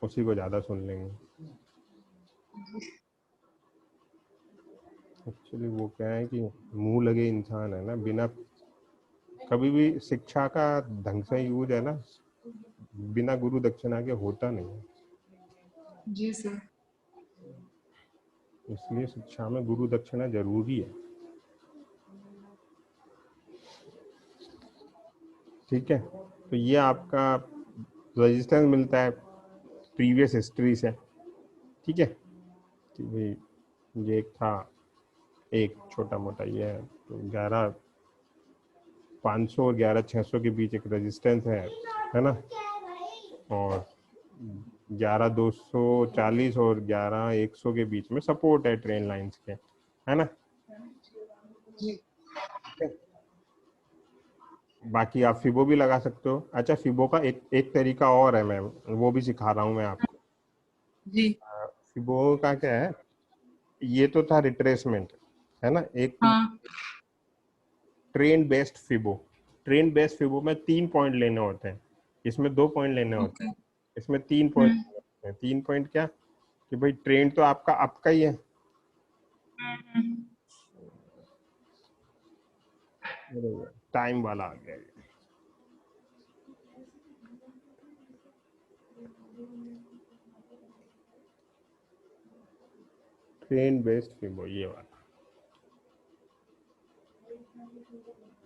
उसी को ज्यादा सुन लेंगे। एक्चुअली वो क्या है कि मुंह लगे इंसान है ना, बिना कभी भी शिक्षा का ढंग से यूज है ना, बिना गुरु दक्षिणा के होता नहीं है। जी सर। इसलिए शिक्षा में गुरु दक्षिणा जरूरी है। ठीक है, तो ये आपका रेजिस्टेंस मिलता है प्रीवियस हिस्ट्री से। ठीक है, कि भाई ये एक था, एक छोटा मोटा ये है, तो 11,500 और 11,600 के बीच एक रेजिस्टेंस है ना, और 11,240 और 11,100 के बीच में सपोर्ट है ट्रेन लाइंस के, है ना। जी। बाकी आप फिबो भी लगा सकते हो। अच्छा, फिबो का एक तरीका और है, मैं वो भी सिखा रहा हूँ मैं आपको। जी। फिबो का क्या है, ये तो था रिट्रेसमेंट, है ना। एक हाँ। ट्रेन बेस्ड फिबो, ट्रेन बेस्ड फिबो में 3 पॉइंट लेने होते हैं, इसमें 2 पॉइंट लेने होते ओके। हैं, इसमें 3 पॉइंट लेने होते हैं। 3 पॉइंट क्या, कि भाई ट्रेंड तो आपका आपका ही है, टाइम वाला आ गया ये। ट्रेन बेस्ड फिबो ये वाला,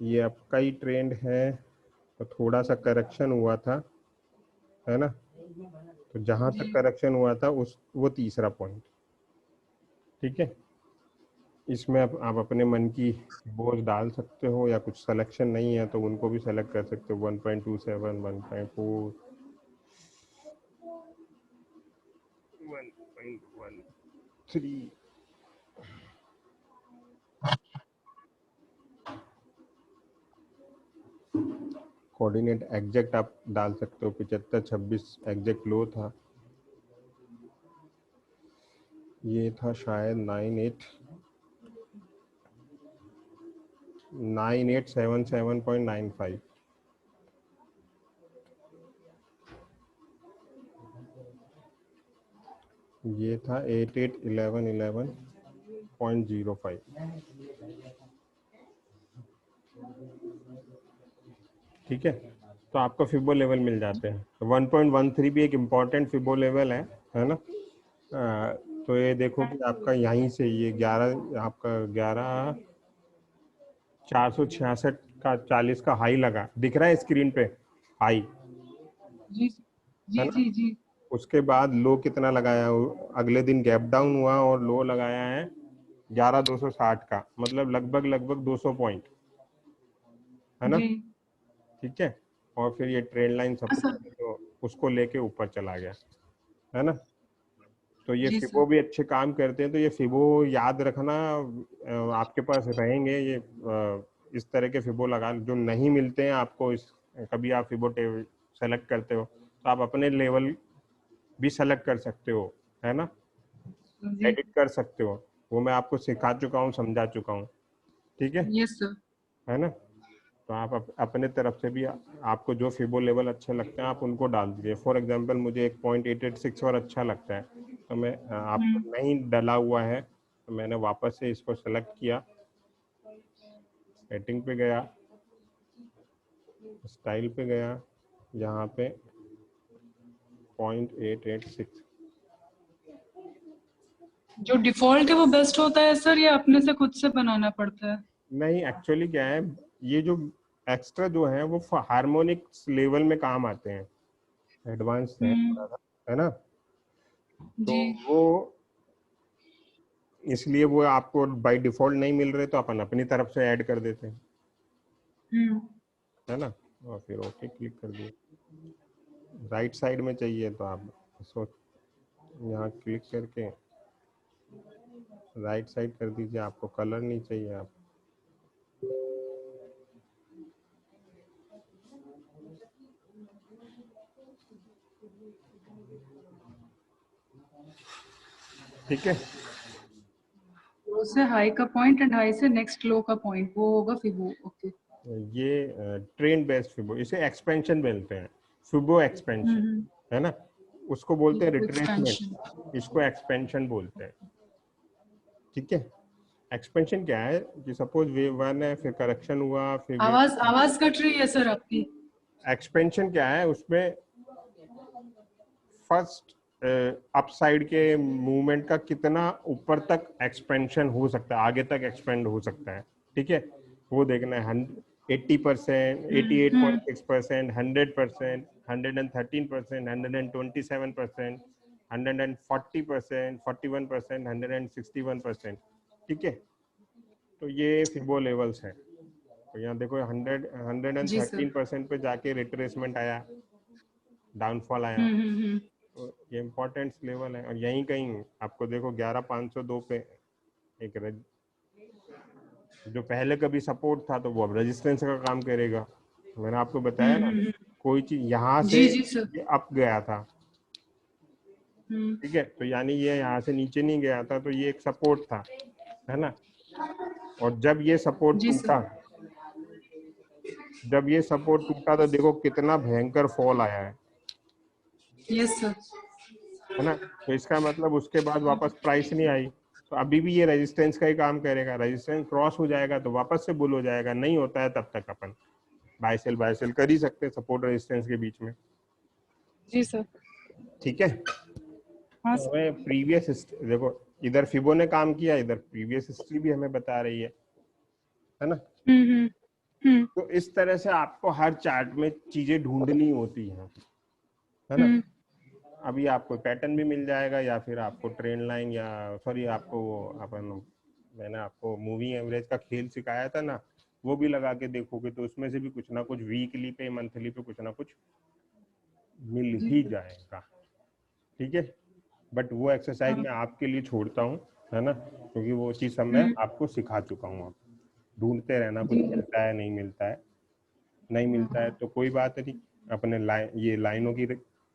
ये आपका ही ट्रेंड है, तो थोड़ा सा करेक्शन हुआ था, है ना। तो जहां जी। तक करेक्शन हुआ था उस वो तीसरा पॉइंट। ठीक है, इसमें आप अपने मन की बोझ डाल सकते हो, या कुछ सिलेक्शन नहीं है तो उनको भी सेलेक्ट कर सकते हो, 1.27, 1.4, 1.13। कोऑर्डिनेट एग्जैक्ट आप डाल सकते हो, 75-26 एग्जैक्ट लो था, ये था शायद 9877.95। ये था 881111.05। ठीक है, तो आपको फिबो लेवल मिल जाते हैं। तो 1.13 भी एक इम्पॉर्टेंट फिबो लेवल है ना। तो ये देखो कि आपका यहीं से ये 11, आपका 11,466 का 40 का हाई लगा, दिख रहा है स्क्रीन पे, हाई, जी। है जी। ना। जी। जी। उसके बाद लो कितना लगाया, अगले दिन गैप डाउन हुआ और लो लगाया है 11,260 का, मतलब लगभग लगभग 200 पॉइंट, है ना। जी। ठीक है, और फिर ये ट्रेंड लाइन हाँ सपोर्ट, सर। तो उसको लेके ऊपर चला गया, है ना। तो ये जी फिबो सर। भी अच्छे काम करते हैं, तो ये फिबो याद रखना, आपके पास रहेंगे ये, इस तरह के फिबो लगा जो नहीं मिलते हैं आपको। इस कभी आप फिबो सेलेक्ट करते हो तो आप अपने लेवल भी सेलेक्ट कर सकते हो, है ना, जी। एडिट कर सकते हो। वो मैं आपको सिखा चुका हूँ, समझा चुका हूँ। ठीक यस सर। है ना। तो आप अपने तरफ से भी आपको जो फिबो लेवल अच्छे लगते हैं आप उनको डाल दीजिए। फॉर एग्जांपल मुझे एक 0.886 और अच्छा लगता है, तो मैं आपको नहीं डला हुआ है, तो मैंने वापस से इसको सेलेक्ट किया, सेटिंग पे गया, स्टाइल पे गया, यहाँ पे 0.886। जो डिफॉल्ट है वो बेस्ट होता है सर, या अपने से खुद से बनाना पड़ता है? नहीं, एक्चुअली क्या है, ये जो एक्स्ट्रा जो है वो हार्मोनिक्स लेवल में काम आते हैं, एडवांस है थोड़ा सा, है ना। तो जी। वो इसलिए वो आपको बाय डिफॉल्ट नहीं मिल रहे, तो अपन अपनी तरफ से ऐड कर देते हैं, है ना। और फिर ओके क्लिक कर दिए। राइट साइड में चाहिए तो आप इसको यहाँ क्लिक करके राइट साइड कर दीजिए। आपको कलर नहीं चाहिए, आप ठीक है। लो से हाई का पॉइंट एंड हाई से नेक्स्ट लो का पॉइंट, वो होगा फिबो। ओके। ये ट्रेंड बेस्ड फिबो, इसे एक्सपेंशन बोलते हैं, फिबो एक्सपेंशन, है ना। उसको बोलते हैं इसको रिट्रेसमेंट, expansion। इसको एक्सपेंशन बोलते हैं। ठीक है, एक्सपेंशन क्या है कि सपोज वेव वन है, फिर करेक्शन हुआ, फिर वेव, आवाज कट रही है सर आपकी। एक्सपेंशन क्या है, उसमें फर्स्ट अपसाइड के मूवमेंट का कितना ऊपर तक एक्सपेंशन हो सकता है, आगे तक एक्सपेंड हो सकता है। ठीक है, वो देखना है 80%, 88.6%, 100%, 113%, 127%, 140%, 41%, 161%। ठीक है, तो ये फिबो लेवल्स हैं। तो यहाँ देखो 113% पे जाके रिट्रेसमेंट आया, डाउनफॉल आया, तो ये इम्पोर्टेंट लेवल है। और यहीं कहीं आपको देखो 11502 पे एक जो पहले कभी सपोर्ट था तो वो अब रेजिस्टेंस का काम करेगा। मैंने आपको बताया ना, कोई चीज यहाँ से जी जी सर। ये अप गया था, ठीक है, तो यानी ये यहाँ से नीचे नहीं गया था, तो ये एक सपोर्ट था, है ना। और जब ये सपोर्ट जी सर। टूटा, जब ये सपोर्ट टूटा तो देखो कितना भयंकर फॉल आया यस सर। है ना। तो इसका मतलब उसके बाद वापस प्राइस नहीं आई, तो अभी भी ये रेजिस्टेंस का ही काम करेगा। रेजिस्टेंस क्रॉस हो जाएगा तो वापस से बुल हो जाएगा, नहीं होता है तब तक अपन बाय सेल कर ही सकते हैं सपोर्ट रेजिस्टेंस के बीच में। जी सर। ठीक है, हाँ तो सर। हमें प्रीवियस देखो, इधर फिबो ने काम किया, इधर प्रीवियस हिस्ट्री भी हमें बता रही है ना। हम्म। तो इस तरह से आपको हर चार्ट में चीजें ढूंढनी होती हैं, है ना। अभी आपको पैटर्न भी मिल जाएगा, या फिर आपको ट्रेंड लाइन, या सॉरी आपको वो अपन, मैंने आपको मूविंग एवरेज का खेल सिखाया था ना, वो भी लगा के देखोगे तो उसमें से भी कुछ ना कुछ वीकली पे, मंथली पे कुछ ना कुछ मिल ही जाएगा। ठीक है, बट वो एक्सरसाइज मैं आपके लिए छोड़ता हूँ, है ना, क्योंकि वो चीज़ सब मैं आपको सिखा चुका हूँ। आप ढूंढते रहना, कुछ मिलता है नहीं मिलता है, नहीं मिलता है तो कोई बात नहीं, अपने ये लाइनों की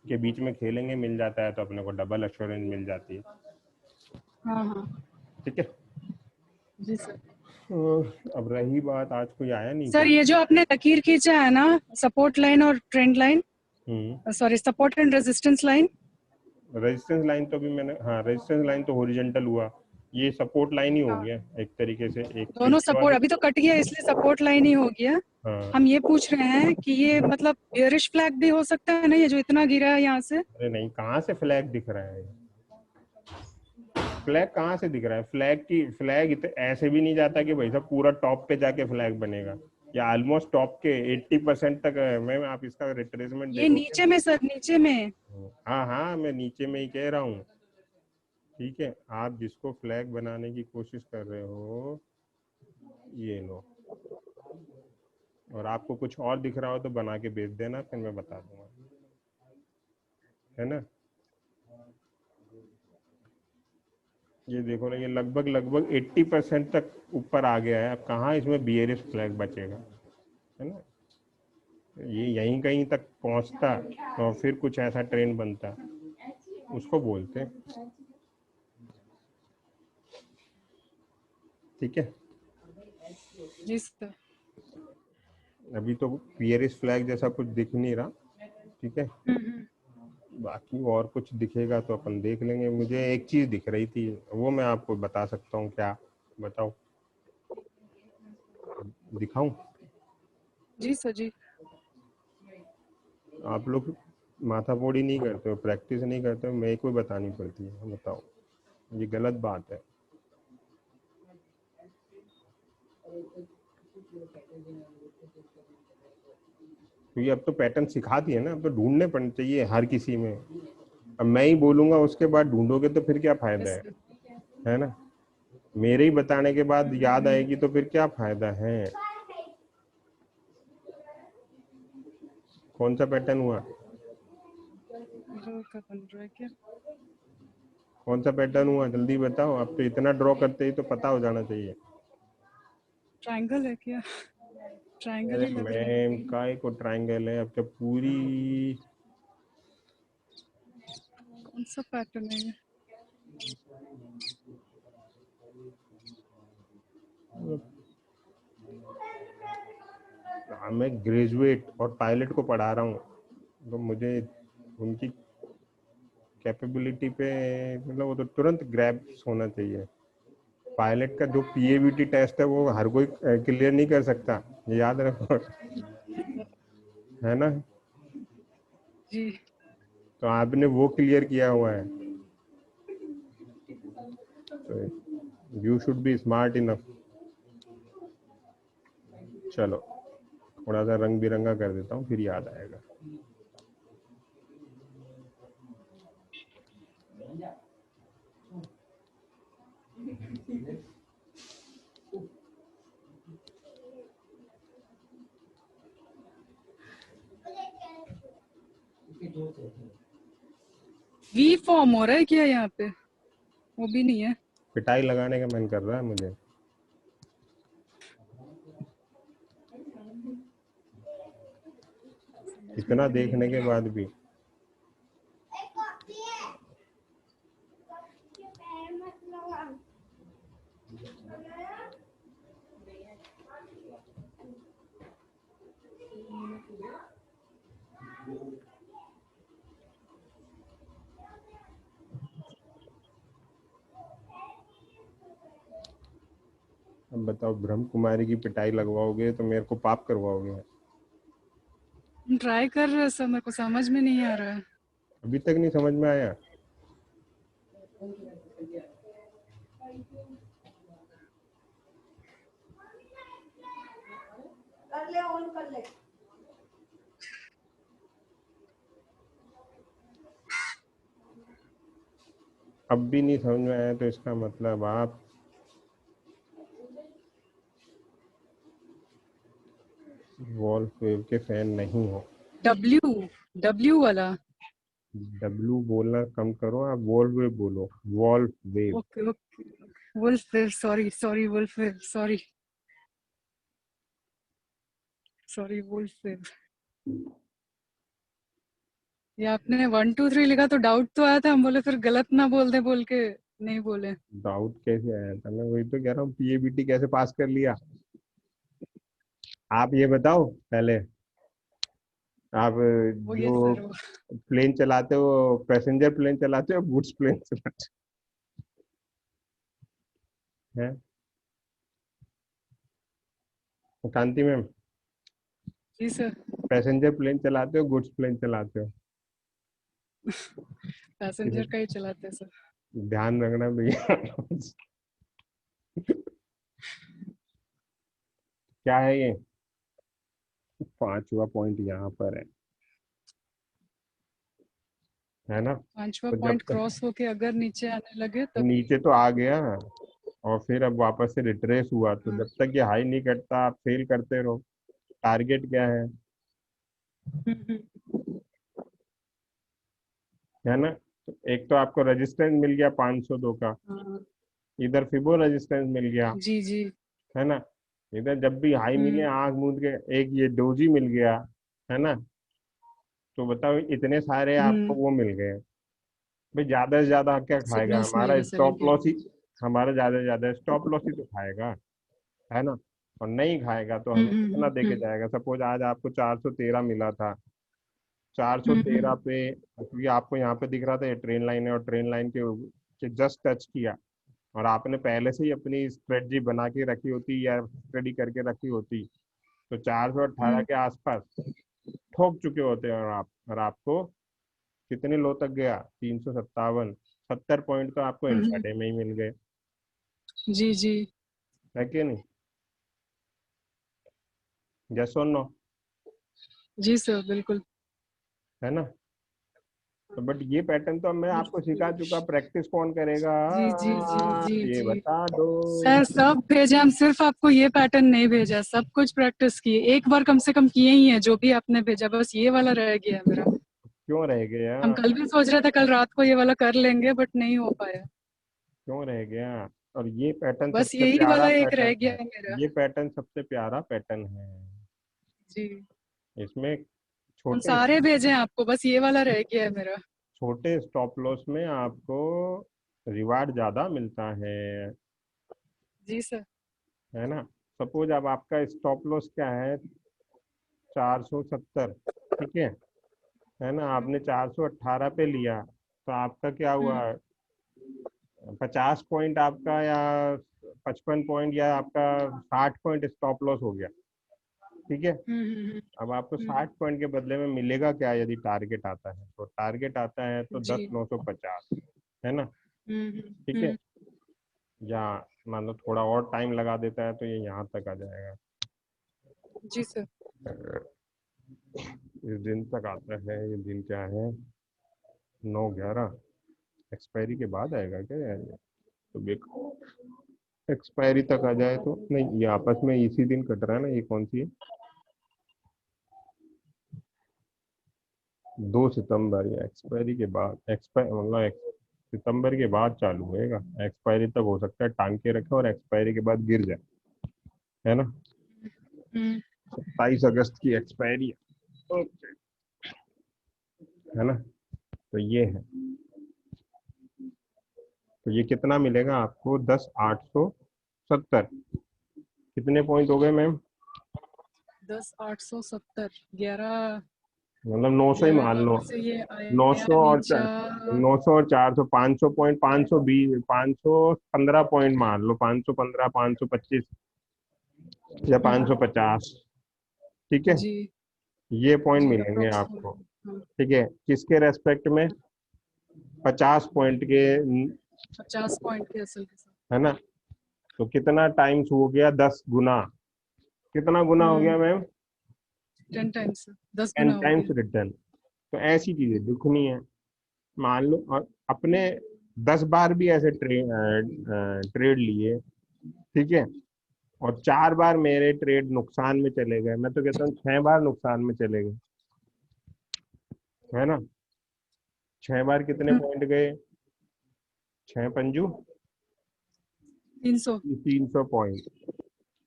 के बीच में खेलेंगे, मिल जाता है तो अपने को डबल एश्योरेंस मिल जाती है। हाँ। ठीक है, जी सर। अब रही बात, आज कोई आया नहीं सर क्या। ये जो आपने लकीर खींचा है ना, सपोर्ट लाइन और trend line, sorry support and resistance line. Resistance line तो भी मैंने, हाँ रेजिस्टेंस लाइन तो हॉरिजॉन्टल हुआ, ये सपोर्ट लाइन ही हो गया एक तरीके से। एक दोनों पीछे सपोर्ट, वाले, अभी तो कट गया इसलिए सपोर्ट लाइन ही हो गया। हाँ, हम ये पूछ रहे हैं कि ये मतलब बेयरिश फ्लैग भी हो सकता है ना, ये जो इतना गिरा है यहाँ से। अरे नहीं, कहाँ से फ्लैग दिख रहा है, फ्लैग कहाँ से दिख रहा है। फ्लैग ऐसे भी नहीं जाता कि भाई साहब पूरा टॉप पे जाके फ्लैग बनेगा, या ऑलमोस्ट टॉप के 80% तक है। मैम आप इसका रिट्रेसमेंट ये देखोगे, नीचे में सर, नीचे में। हाँ हाँ मैं नीचे में ही कह रहा हूँ। ठीक है, आप जिसको फ्लैग बनाने की कोशिश कर रहे हो, ये लो, और आपको कुछ और दिख रहा हो तो बना के भेज देना, फिर मैं बता दूंगा, है ना। ये देखो ना, ये लगभग लगभग 80% तक ऊपर आ गया है। अब कहाँ इसमें बियरिश फ्लैग बचेगा, है ना। ये यहीं कहीं तक पहुंचता और फिर कुछ ऐसा ट्रेंड बनता, उसको बोलते हैं। ठीक है, जी सर। अभी तो बियरिश फ्लैग जैसा कुछ दिख नहीं रहा। ठीक है, बाकी और कुछ दिखेगा तो अपन देख लेंगे। मुझे एक चीज दिख रही थी, वो मैं आपको बता सकता हूँ, क्या बताओ, दिखाऊं। जी सर। जी। आप लोग माथापोड़ी नहीं करते हो, प्रैक्टिस नहीं करते हो, मेरे को बतानी पड़ती है, बताओ, ये गलत बात है। क्योंकि अब तो पैटर्न सिखा दिए ना, अब तो ढूंढने पड़ने चाहिए हर किसी में। अब मैं ही बोलूंगा उसके बाद ढूंढोगे तो फिर क्या फायदा यस सर। है ना। मेरे ही बताने के बाद याद आएगी तो फिर क्या फायदा है। कौन सा पैटर्न हुआ, ड्रॉ का बन रहा है क्या? कौन सा पैटर्न हुआ, जल्दी बताओ। अब तो इतना ड्रॉ करते ही तो पता हो जाना चाहिए। ट्रायंगल है क्या? ट्रायंगल अरे ही लग रहा है। मैम काय को ट्रायंगल है, अब तो पूरी, कौन सा पैटर्न है ये? मैं ग्रेजुएट और पायलट को पढ़ा रहा हूँ, तो मुझे उनकी कैपेबिलिटी पे मतलब वो तो तुरंत ग्रैब्स होना चाहिए। पायलट का जो पीएबीटी टेस्ट है वो हर कोई क्लियर नहीं कर सकता, ये याद रखो, है ना। जी। तो आपने वो क्लियर किया हुआ है, तो you should be smart enough. चलो थोड़ा सा रंग बिरंगा कर देता हूँ, फिर याद आएगा। वी फॉर्म हो रहा है क्या यहाँ पे? वो भी नहीं है। पिटाई लगाने का मन कर रहा है मुझे। इतना देखने के बाद भी। अब बताओ, ब्रह्म कुमारी की पिटाई लगवाओगे तो मेरे को पाप करवाओगे? ट्राई कर रहे सर, मेरे को समझ में नहीं आ रहा है। अभी तक नहीं समझ में आया? कर ले, ऑन कर ले। अब भी नहीं समझ में आया तो इसका मतलब आप वॉल्फ वेव के फैन नहीं हो। डब्ल्यू वाला। डब्लू बोलना कम करो, आप वॉल्फ वेव बोलो, wolf wave. Okay okay. Wolf wave, sorry sorry, wolf wave, sorry sorry, wolf wave. ये आपने 1 2 3 लिखा तो डाउट तो आया था, हम बोले फिर गलत ना बोल दे बोल के नहीं बोले। डाउट कैसे आया था? मैं वही तो कह रहा हूँ, पीएबीटी कैसे पास कर लिया? आप ये बताओ पहले, आप वो ये जो सर वो। प्लेन चलाते हो, पैसेंजर प्लेन चलाते हो, गुड्स प्लेन चलाते हो हैं? कांति मैम, जी सर। पैसेंजर प्लेन चलाते हो, गुड्स प्लेन चलाते हो? पैसेंजर का ही चलाते हैं सर। ध्यान रखना भैया। क्या है ये? पांचवा पॉइंट यहाँ पर है ना। 5वां तो जब पॉइंट तक क्रॉस होके अगर नीचे आने लगे तभी। नीचे तो आ गया, और फिर अब वापस से रिट्रेस हुआ, तो हाँ। जब तक ये हाई नहीं कटता आप फेल करते रहो। टारगेट क्या है ना। तो एक तो आपको रेजिस्टेंस मिल गया 502 का, हाँ, इधर फिबो रेजिस्टेंस मिल गया, जी जी। है ना। इधर जब भी हाई मिले हम्म आंख मूंद के एक ये डोजी मिल गया, है ना। तो बताओ इतने सारे आपको हम्म। वो मिल गए। भाई ज्यादा से ज्यादा क्या खाएगा सिग्नल्स मिल हमारा गए स्टॉप सेलिंग लॉस ही, के। हमारा ज्यादा से ज्यादा स्टॉप लॉस ही तो खाएगा, है ना। और नहीं खाएगा तो हमें कितना दे के हम्म। जाएगा? सपोज आज आपको 413 मिला था, 413 हम्म। पे, क्योंकि आपको यहाँ पे दिख रहा था ये ट्रेन लाइन है, और ट्रेन लाइन के जस्ट टच किया, और आपने पहले से ही अपनी स्ट्रेटजी बना के रखी होती या स्टडी करके रखी होती, तो 418 हम्म। के आसपास ठोक चुके होते हैं। और आपको कितने लो तक गया? 357, 70 पॉइंट तो आपको हम्म। इंट्राडे में ही मिल गए, जी जी। है कि नहीं? यस और नो? जी सर बिल्कुल। है ना। तो बट ये पैटर्न तो मैं आपको सिखा चुका, प्रैक्टिस कौन करेगा? जी जी जी जी ये जी। बता दो। सर सब भेजे, हम सिर्फ आपको ये पैटर्न नहीं भेजा, सब कुछ प्रैक्टिस किए, एक बार कम से कम किए ही है जो भी आपने भेजा, बस ये वाला रह गया है मेरा। क्यों रह हम गया? कल भी सोच रहे थे कल रात को ये वाला कर लेंगे बट नहीं हो पाया। क्यों रह गया? और ये पैटर्न बस सबसे यही प्यारा वाला एक रह पैटर्न गया है। है मेरा। ये पैटर्न सबसे प्यारा पैटर्न है। जी। इसमें हम छोटे सारे भेजे हैं आपको, बस ये वाला रह गया है मेरा। छोटे स्टॉप लॉस में आपको रिवार्ड ज्यादा मिलता जी सर। है ना। सपोज अब आपका स्टॉप लॉस क्या है? 470, ठीक है ना। आपने 418 पे लिया, तो आपका क्या हुआ, 50 पॉइंट आपका या 55 पॉइंट या आपका 60 पॉइंट स्टॉप लॉस हो गया। ठीक है, अब आपको 60 पॉइंट के बदले में मिलेगा क्या यदि टारगेट आता है, तो टारगेट आता है तो जी 10,950 है ना। ठीक है, हम्म या मान लो थोड़ा और टाइम लगा देता है तो ये यहाँ तक आ जाएगा, जी सर। इस दिन तक आता है। ये दिन क्या है, 9/11, एक्सपायरी के बाद आएगा क्या यार ये? तो एक्सपायरी तक आ जाए तो नहीं, ये आपस में इसी दिन कट रहा है ना, ये कौन सी है, 2 सितंबर, या एक्सपायरी के बाद, मतलब सितंबर के बाद चालू होएगा, एक्सपायरी तक हो सकता है टांग के रखे और एक्सपायरी के बाद गिर जाए, है ना। 27 अगस्त की एक्सपायरी है, है ना। तो ये है, तो ये कितना मिलेगा आपको, 10,870, कितने पॉइंट हो गए मैम, 10,870, 11 मतलब 900 ही 11 मान लो, कहाँ से ये आया 900 और नीचा। 900 और 400, 500 पॉइंट, 520, 515 पॉइंट मान लो, 515, 525 या 550। ठीक है, जी ये पॉइंट जी मिलेंगे अप्रोक्स। आपको। ठीक है, किसके रेस्पेक्ट में, 50 पॉइंट के, 50 पॉइंट के असल के साथ। है ना। तो कितना टाइम्स हो गया, 10 गुना, कितना गुना हो गया मैम, 10 टाइम्स, 10 10 गुना हो टाइम्स गया। रिटर्न। तो ऐसी चीजें दिखनी है, मान लो, और अपने 10 बार भी ऐसे ट्रेड लिए, ठीक है, और 4 बार मेरे ट्रेड नुकसान में चले गए, मैं तो कहता हूँ 6 बार नुकसान में चले गए, है ना। 6 बार कितने पॉइंट गए, 6 पंजू 300। 300 पॉइंट,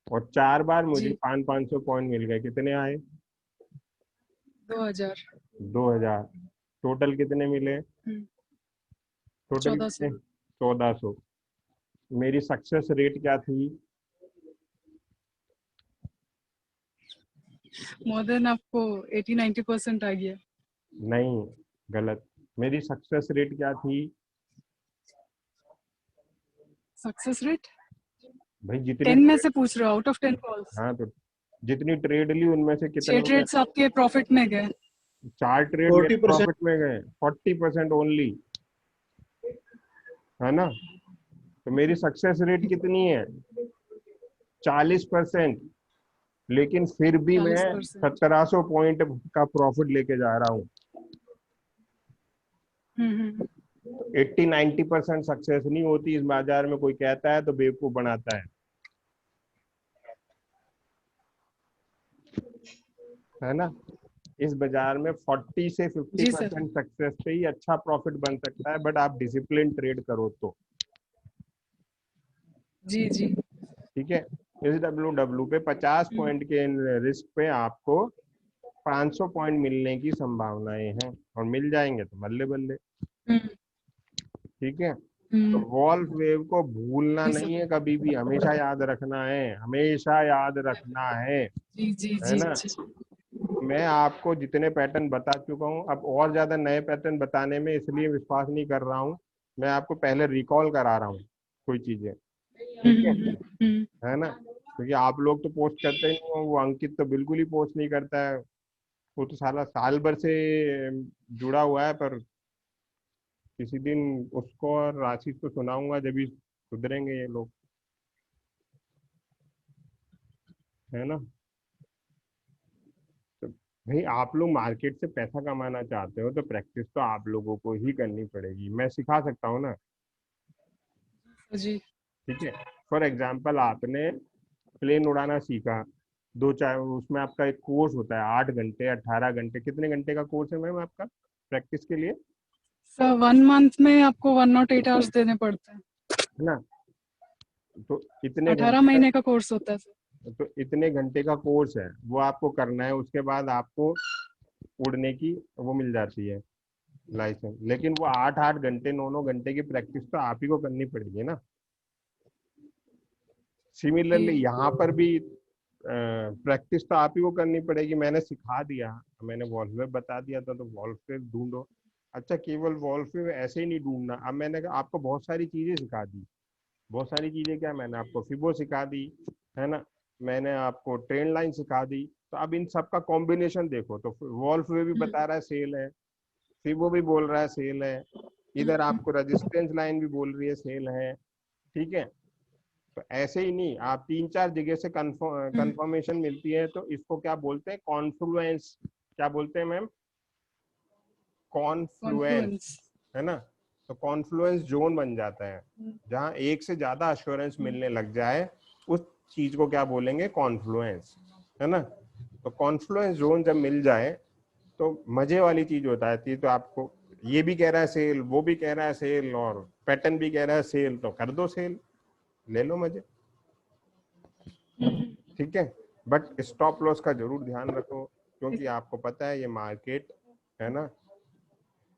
और 4 बार मुझे जी 500 पॉइंट मिल गए, कितने आए, 2000। 2000। टोटल कितने मिले, टोटल 1400। कितने, 1400। मेरी सक्सेस रेट क्या थी, मोर देन आपको 80-90% आ गया। नहीं, गलत, मेरी सक्सेस रेट क्या थी, सक्सेस रेट भाई जितनी 10 में ट्रेड, से पूछ रहे हो, आउट ऑफ 10 कॉल्स। हाँ, तो जितनी ट्रेड ली उनमें से 6 कितने में, ट्रेड्स आपके प्रॉफिट में गए। 4 ट्रेड मेरे 40%। प्रॉफिट में गए, 40% ओनली, है ना। तो मेरी सक्सेस रेट कितनी है, 40%, लेकिन फिर भी मैं 40%। 1700 पॉइंट का प्रॉफिट लेके जा रहा हूँ। 80-90% सक्सेस नहीं होती इस बाजार में, कोई कहता है तो बेवकूफ बनाता है ना। इस बाजार में 40 से जी सर। 50% सक्सेस पे ही अच्छा प्रॉफिट बन सकता है, बट आप डिसिप्लिन ट्रेड करो तो। जी जी ठीक है, इस डब्ल्यू पे 50 पॉइंट के रिस्क पे आपको 500 पॉइंट मिलने की संभावनाएं हैं, और मिल जाएंगे तो बल्ले बल्ले। ठीक है, तो वॉल्फ वेव को भूलना जी नहीं सर। है कभी भी, हमेशा याद रखना है, हमेशा याद रखना जी जी है जी ना। जी। मैं आपको जितने पैटर्न बता चुका हूँ, अब और ज्यादा नए पैटर्न बताने में इसलिए विश्वास नहीं कर रहा हूँ, मैं आपको पहले रिकॉल करा रहा हूँ कोई चीजें। ठीक है ना, क्योंकि आप लोग तो पोस्ट करते नहीं हो, वो अंकित तो बिल्कुल ही पोस्ट नहीं करता है, वो तो साला साल भर से जुड़ा हुआ है, पर किसी दिन उसको और आशीष को सुनाऊंगा जब भी सुधरेंगे ये लोग, है ना। तो भाई आप लोग मार्केट से पैसा कमाना चाहते हो तो प्रैक्टिस तो आप लोगों को ही करनी पड़ेगी, मैं सिखा सकता हूँ ना। जी ठीक है, फॉर एग्जाम्पल आपने प्लेन उड़ाना सीखा, दो चार, उसमें आपका एक कोर्स होता है, 8 घंटे, 18 घंटे, कितने घंटे का कोर्स है मैम आपका प्रैक्टिस के लिए, सर 1 मंथ में आपको 108 आवर्स देने पड़ते हैं। है ना। तो इतने 18 घंटे का, महीने का कोर्स होता है सर। तो इतने घंटे का कोर्स है, वो आपको करना है, उसके बाद आपको उड़ने की वो मिल जाती है लाइसेंस, लेकिन वो 8-8 घंटे, 9-9 घंटे की प्रैक्टिस तो आप ही को करनी पड़ेगी ना। सिमिलरली जी यहाँ पर भी प्रैक्टिस तो आप ही को करनी पड़ेगी, मैंने सिखा दिया, मैंने वॉल्फ वेव बता दिया था, तो वॉल्फ वेव ढूंढो, अच्छा, केवल वॉल्फ में ऐसे ही नहीं ढूंढना। अब मैंने आपको बहुत सारी चीजें सिखा दी। बहुत सारी चीजें क्या, मैंने आपको फिबो सिखा दी, है ना, मैंने आपको ट्रेंड लाइन सिखा दी। तो अब इन सब का कॉम्बिनेशन देखो, तो वॉल्फ में भी बता रहा है सेल है, फिबो भी बोल रहा है सेल है, इधर आपको रेजिस्टेंस लाइन भी बोल रही है सेल है। ठीक है, तो ऐसे ही नहीं, आप 3-4 जगह से कंफर्मेशन मिलती है, तो इसको क्या बोलते हैं, कॉन्फ्लुएंस। क्या बोलते हैं मैम? Confluence, Confluence. है ना। तो कॉन्फ्लुएंस जोन बन जाता है, जहां एक से ज्यादा अश्योरेंस मिलने लग जाए, उस चीज को क्या बोलेंगे, कॉन्फ्लुएंस, है ना। तो कॉन्फ्लुएंस जोन जब मिल जाए तो मजे वाली चीज हो जाती है। तो आपको ये भी कह रहा है सेल, वो भी कह रहा है सेल, और पैटर्न भी कह रहा है सेल, तो कर दो सेल, ले लो मजे। ठीक है, बट स्टॉप लॉस का जरूर ध्यान रखो, क्योंकि आपको पता है ये मार्केट, है ना,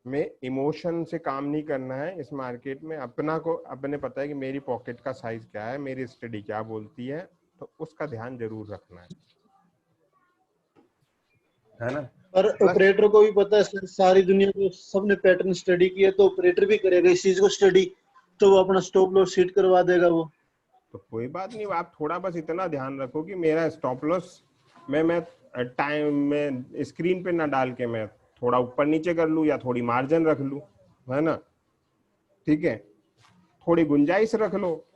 में इमोशन से काम नहीं करना है। इस मार्केट में अपना को अपने पता है कि मेरी पॉकेट का साइज क्या है, मेरी स्टडी क्या बोलती है, तो उसका ध्यान जरूर रखना है ना। पर प्लस ऑपरेटर को भी पता है, सारी दुनिया को सबने पैटर्न स्टडी किया, तो ऑपरेटर भी करेगा इस चीज को स्टडी, तो वो अपना स्टॉप लॉस सेट करवा देगा वो। तो कोई बात नहीं, आप थोड़ा बस इतना ध्यान रखो कि मेरा स्टॉप लॉस मैं टाइम में स्क्रीन पे ना डाल के मैं थोड़ा ऊपर नीचे कर लूँ, या थोड़ी मार्जिन रख लूँ, है ना। ठीक है, थोड़ी गुंजाइश रख लो।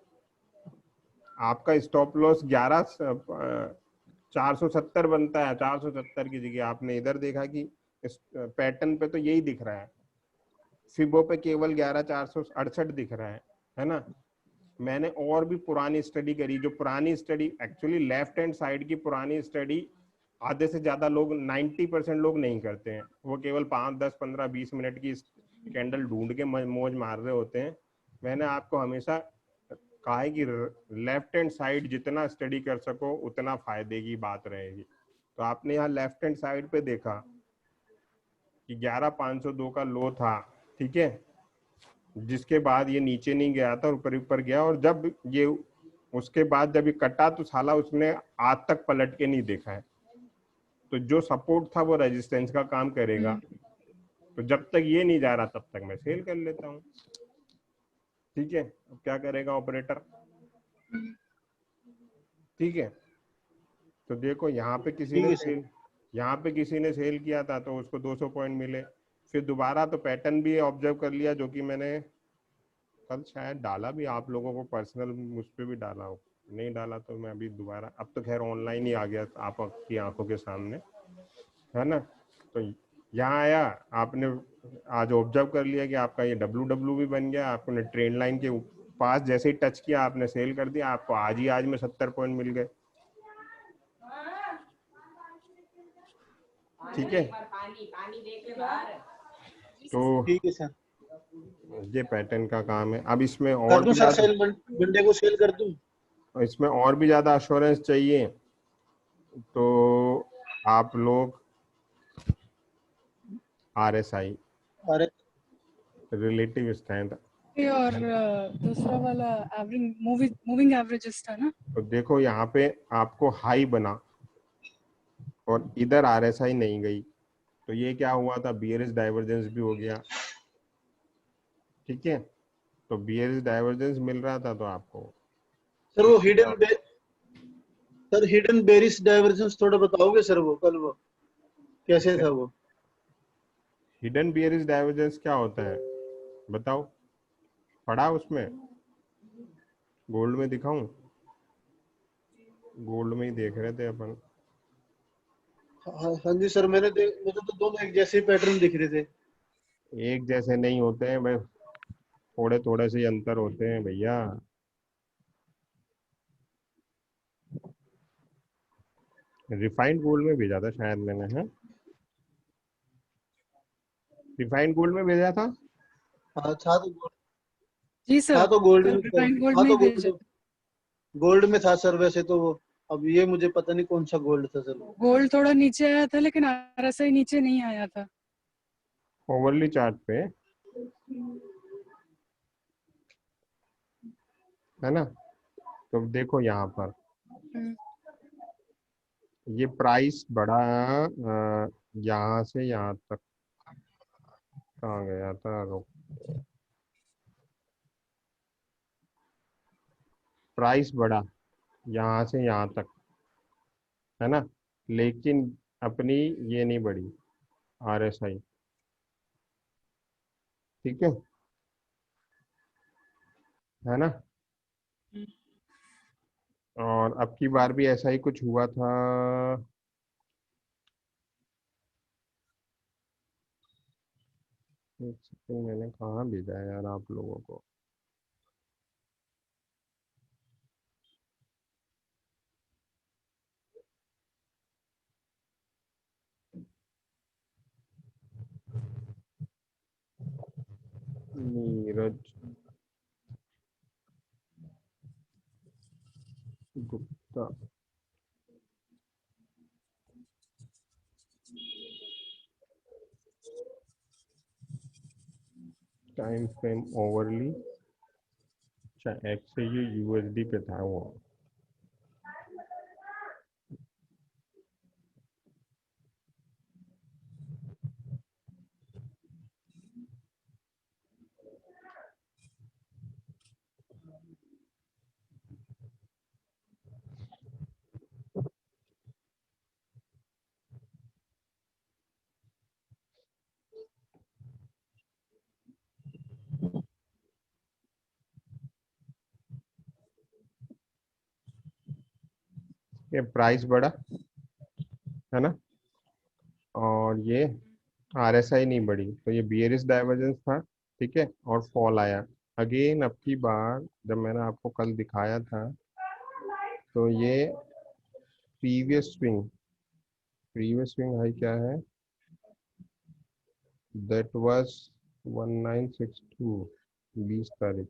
आपका स्टॉप लॉस 470 बनता है, 470 की जगह आपने इधर देखा कि इस पैटर्न पे तो यही दिख रहा है, फिबो पे केवल 11,468 दिख रहा है ना। मैंने और भी पुरानी स्टडी करी, जो पुरानी study actually left hand side की पुरानी स्टडी आधे से ज्यादा लोग, 90% लोग नहीं करते हैं। वो केवल 5, 10, 15, 20 मिनट की कैंडल ढूंढ के मौज मार रहे होते हैं। मैंने आपको हमेशा कहा है कि लेफ्ट हैंड साइड जितना स्टडी कर सको उतना फायदे की बात रहेगी। तो आपने यहाँ लेफ्ट हैंड साइड पे देखा कि 11,502 का लो था, ठीक है, जिसके बाद ये नीचे नहीं गया था, ऊपर ऊपर गया, और जब ये उसके बाद जब ये कटा तो साला उसने आज तक पलट के नहीं देखा है। तो जो सपोर्ट था वो रेजिस्टेंस का काम करेगा। तो जब तक ये नहीं जा रहा तब तक मैं सेल कर लेता हूँ। ठीक है, अब क्या करेगा ऑपरेटर। ठीक है, तो देखो यहाँ पे किसी ठीक ने है सर। सेल, यहाँ पे किसी ने सेल किया था तो उसको 200 पॉइंट मिले। फिर दोबारा तो पैटर्न भी ऑब्जर्व कर लिया, जो कि मैंने कल शायद डाला भी आप लोगों को पर्सनल, मुझ पे भी डाला हो, नहीं डाला तो मैं अभी दोबारा, अब तो खैर ऑनलाइन ही आ गया आपकी आंखों के सामने, है ना। तो यहाँ आया, आपने आज ऑब्जर्व कर लिया कि आपका ये डब्ल्यू भी बन गया, आपने ट्रेंड लाइन के पास जैसे ही टच किया आपने सेल कर दिया, आपको आज ही आज में 70 पॉइंट मिल गए। ठीक है, तो ठीक है सर, ये पैटर्न का काम है। अब इसमें कर और दूं भी सर ज्यादा, सेल, मंडे को सेल कर दूं। इसमें और भी ज्यादा अश्योरेंस चाहिए तो आप लोग RSI, अरे रिलेटिव स्ट्रेंथ, और दूसरा वाला एवरेज मूविंग एवरेजेस था ना। तो देखो यहाँ पे आपको हाई बना और इधर RSI नहीं गई, तो ये क्या हुआ था, बियरिश डाइवर्जेंस भी हो गया। ठीक है, तो बियरिश डाइवर्जेंस मिल रहा था तो आपको सर वो हिडन बेरिश डाइवर्जेंस थोड़ा बताओगे सर, वो कल वो कैसे था वो? हिडन बियरिश डाइवर्जेंस क्या होता है बताओ, पढ़ा उसमें? गोल्ड में दिखाऊं? गोल्ड में ही देख रहे थे अपन। हाँ हाँ जी सर, मुझे तो दोनों एक जैसे पैटर्न दिख रहे थे। एक जैसे नहीं होते हैं भाई, थोड़े थोड़े से अंतर होते हैं भैया। रिफाइंड गोल्ड में भेजा था शायद मैंने, है रिफाइंड गोल्ड में भेजा था। हाँ था तो जी था सर, तो गोल्ड कल में था। रिफाइंड गोल्ड हाँ में ही तो भेजा। गोल्ड में था सर वैसे तो वो। अब ये मुझे पता नहीं कौन सा गोल्ड था सर। गोल्ड थोड़ा नीचे आया था, लेकिन RSI नीचे नहीं आया था। ओवरली चार्ट पे, है ना। तो देखो यहाँ पर ये प्राइस बढ़ा यहाँ से यहाँ तक, कहाँ गया था, प्राइस बढ़ा यहाँ से यहाँ तक, है ना, लेकिन अपनी ये नहीं बढ़ी, RSI, ठीक है ना। और अब की बार भी ऐसा ही कुछ हुआ था। एक सेकंड, मैंने कहाँ भेजा है यार आप लोगों को। Neeraj Gupta, time frame overly, अच्छा एक्स से ये USD पे था वो। ये प्राइस बढ़ा, है ना, और ये RSI नहीं बढ़ी, तो ये बियरिश डाइवर्जेंस था, ठीक है, और फॉल आया। अगेन अब की बार जब मैंने आपको कल दिखाया था, तो ये प्रीवियस स्विंग हाई क्या है, दैट वाज 1962, 20 तारीख,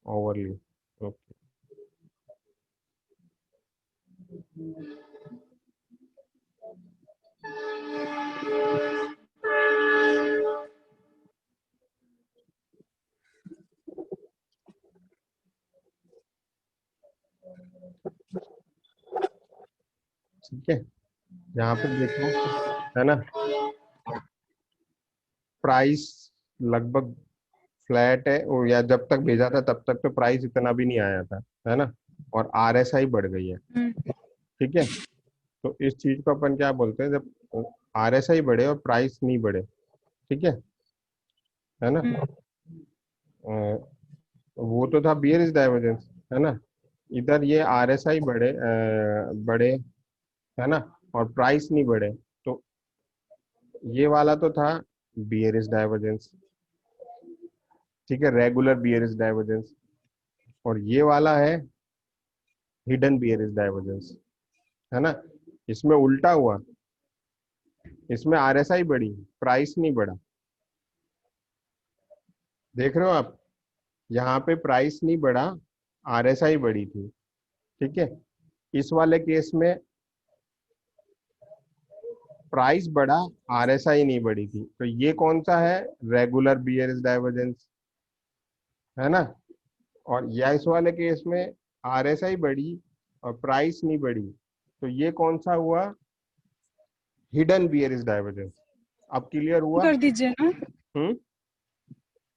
ओवरली, ओके। ठीक है, यहाँ पे देखो, है ना, प्राइस लगभग फ्लैट है, और या जब तक भेजा था तब तक तो प्राइस इतना भी नहीं आया था, है ना, और RSI बढ़ गई है, ठीक है। तो इस चीज को अपन क्या बोलते हैं, जब RSI बढ़े और प्राइस नहीं बढ़े, ठीक है ना, वो तो था बियरिश डाइवर्जेंस, है ना। इधर ये RSI बढ़े, है ना, और प्राइस नहीं बढ़े, तो ये वाला तो था बियरिश डाइवर्जेंस, ठीक है, रेगुलर बियरिश डाइवर्जेंस, और ये वाला है हिडन बियरिश डाइवर्जेंस, है ना। इसमें उल्टा हुआ, इसमें RSI बढ़ी, प्राइस नहीं बढ़ा, देख रहे हो आप, यहाँ पे प्राइस नहीं बढ़ा, RSI बढ़ी थी, ठीक है। इस वाले केस में प्राइस बढ़ा, RSI नहीं बढ़ी थी, तो ये कौन सा है, रेगुलर बियरिश डाइवर्जेंस, है ना। और या इस वाले केस में RSI बढ़ी और प्राइस नहीं बढ़ी, तो ये कौन सा हुआ, हिडन बियरिश डाइवर्जेंस। अब क्लियर हुआ। कर दीजिए ना, हम्म,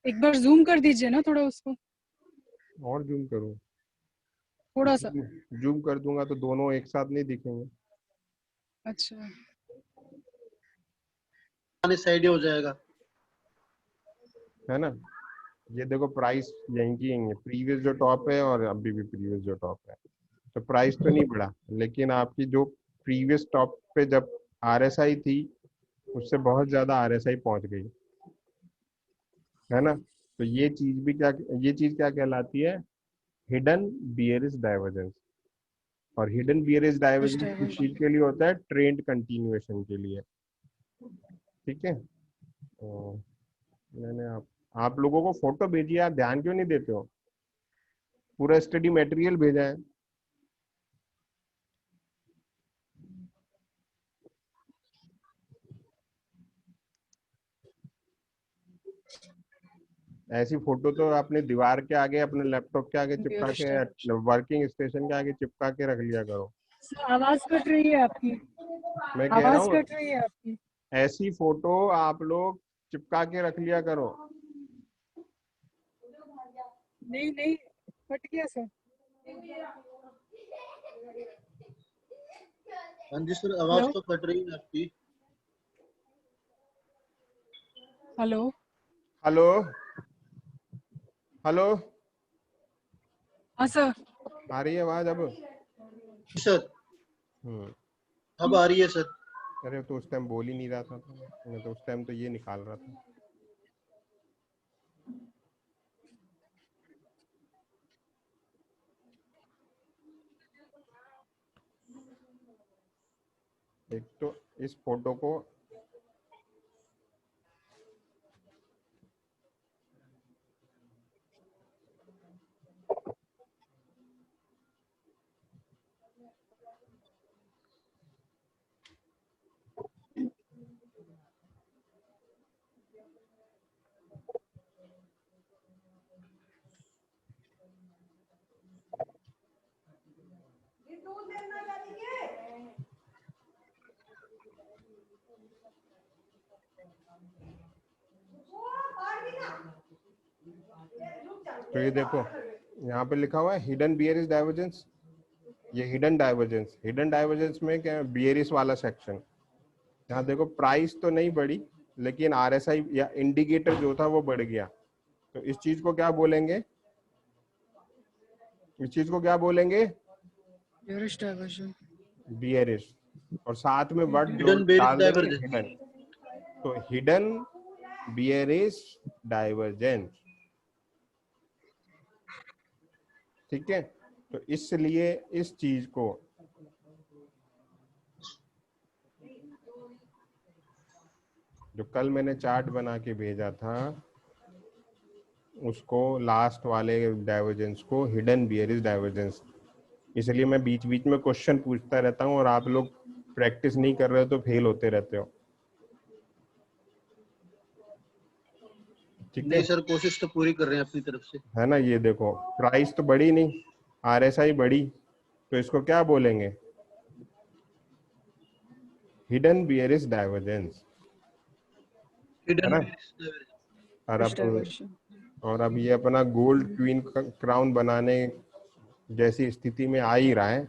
एक बार जूम कर दीजिए ना थोड़ा उसको, और जूम करूं, थोड़ा सा। जूम कर दूंगा तो दोनों एक साथ नहीं दिखेंगे, अच्छा, साइड हो जाएगा। है ना। ये देखो प्राइस यहीं की यहीं है, प्रीवियस जो टॉप है और अभी भी प्रीवियस जो टॉप है, तो प्राइस तो नहीं बढ़ा, लेकिन आपकी जो प्रीवियस टॉप पे जब RSI थी, उससे बहुत ज्यादा RSI पहुंच गई, है ना। तो ये चीज क्या कहलाती है, हिडन बियरिश डाइवर्जेंस। और हिडन बियरिश फर्स्ट डाइवर्जेंस किस डाइवर्जन। चीज के लिए होता है, ट्रेंड कंटिन्यूएशन के लिए, ठीक है। मैंने आप लोगों को फोटो भेजी, आप ध्यान क्यों नहीं देते हो, पूरा स्टडी मटेरियल भेजा है। ऐसी फोटो तो आपने दीवार के आगे, अपने लैपटॉप के आगे चिपका बियरिश के, डाइवर्जन। वर्किंग स्टेशन के आगे चिपका के रख लिया करो। आवाज कट रही है आपकी, मैं कह रहा आवाज हूँ कट रही है आपकी। ऐसी फोटो आप लोग चिपका के रख लिया करो। नहीं नहीं, फट गया सर। हाँ जी सर, आवाज हेलो तो कट रही है आपकी। हेलो। हेलो हेलो, हाँ सर। आ रही है आवाज अब? सर अब आ रही है सर। अरे तो उस टाइम बोल ही नहीं रहा था तो मैं तो उस टाइम तो ये निकाल रहा था। एक तो इस फोटो को ये दूध देना चाहिए। वो बाहर भी ना। तो ये देखो यहाँ पे लिखा हुआ है हिडन बियरिश डाइवर्जेंस। ये हिडन डाइवर्जेंस में क्या बियरिश वाला सेक्शन। यहाँ देखो प्राइस तो नहीं बढ़ी लेकिन आरएसआई या इंडिकेटर जो था वो बढ़ गया। तो इस चीज को क्या बोलेंगे? इस चीज को क्या बोलेंगे? Bearish diversion. बियरिश। और साथ में वर्ड हिडन बेरिश डाल देंगे डाइवर्जेंस। हिडन। तो हिडन बियरिश डाइवर्जेंस, ठीक है। तो इसलिए इस चीज को जो कल मैंने चार्ट बना के भेजा था उसको लास्ट वाले डाइवर्जेंस को हिडन बियरिश डाइवर्जेंस। इसलिए मैं बीच बीच में क्वेश्चन पूछता रहता हूँ और आप लोग प्रैक्टिस नहीं कर रहे हो तो फेल होते रहते हो, ठीक है। नहीं सर, कोशिश तो पूरी कर रहे हैं अपनी तरफ से। है ना, ये देखो प्राइस तो बढ़ी नहीं, आरएसआई बढ़ी, तो इसको क्या बोलेंगे? हिडन बियरिश डाइवर्जेंस, है हिडन ना। Bearish divergence. और बियरिश अब डाइवर्जन। और अब ये अपना गोल्ड क्वीन क्राउन बनाने जैसी स्थिति में आ ही रहा है,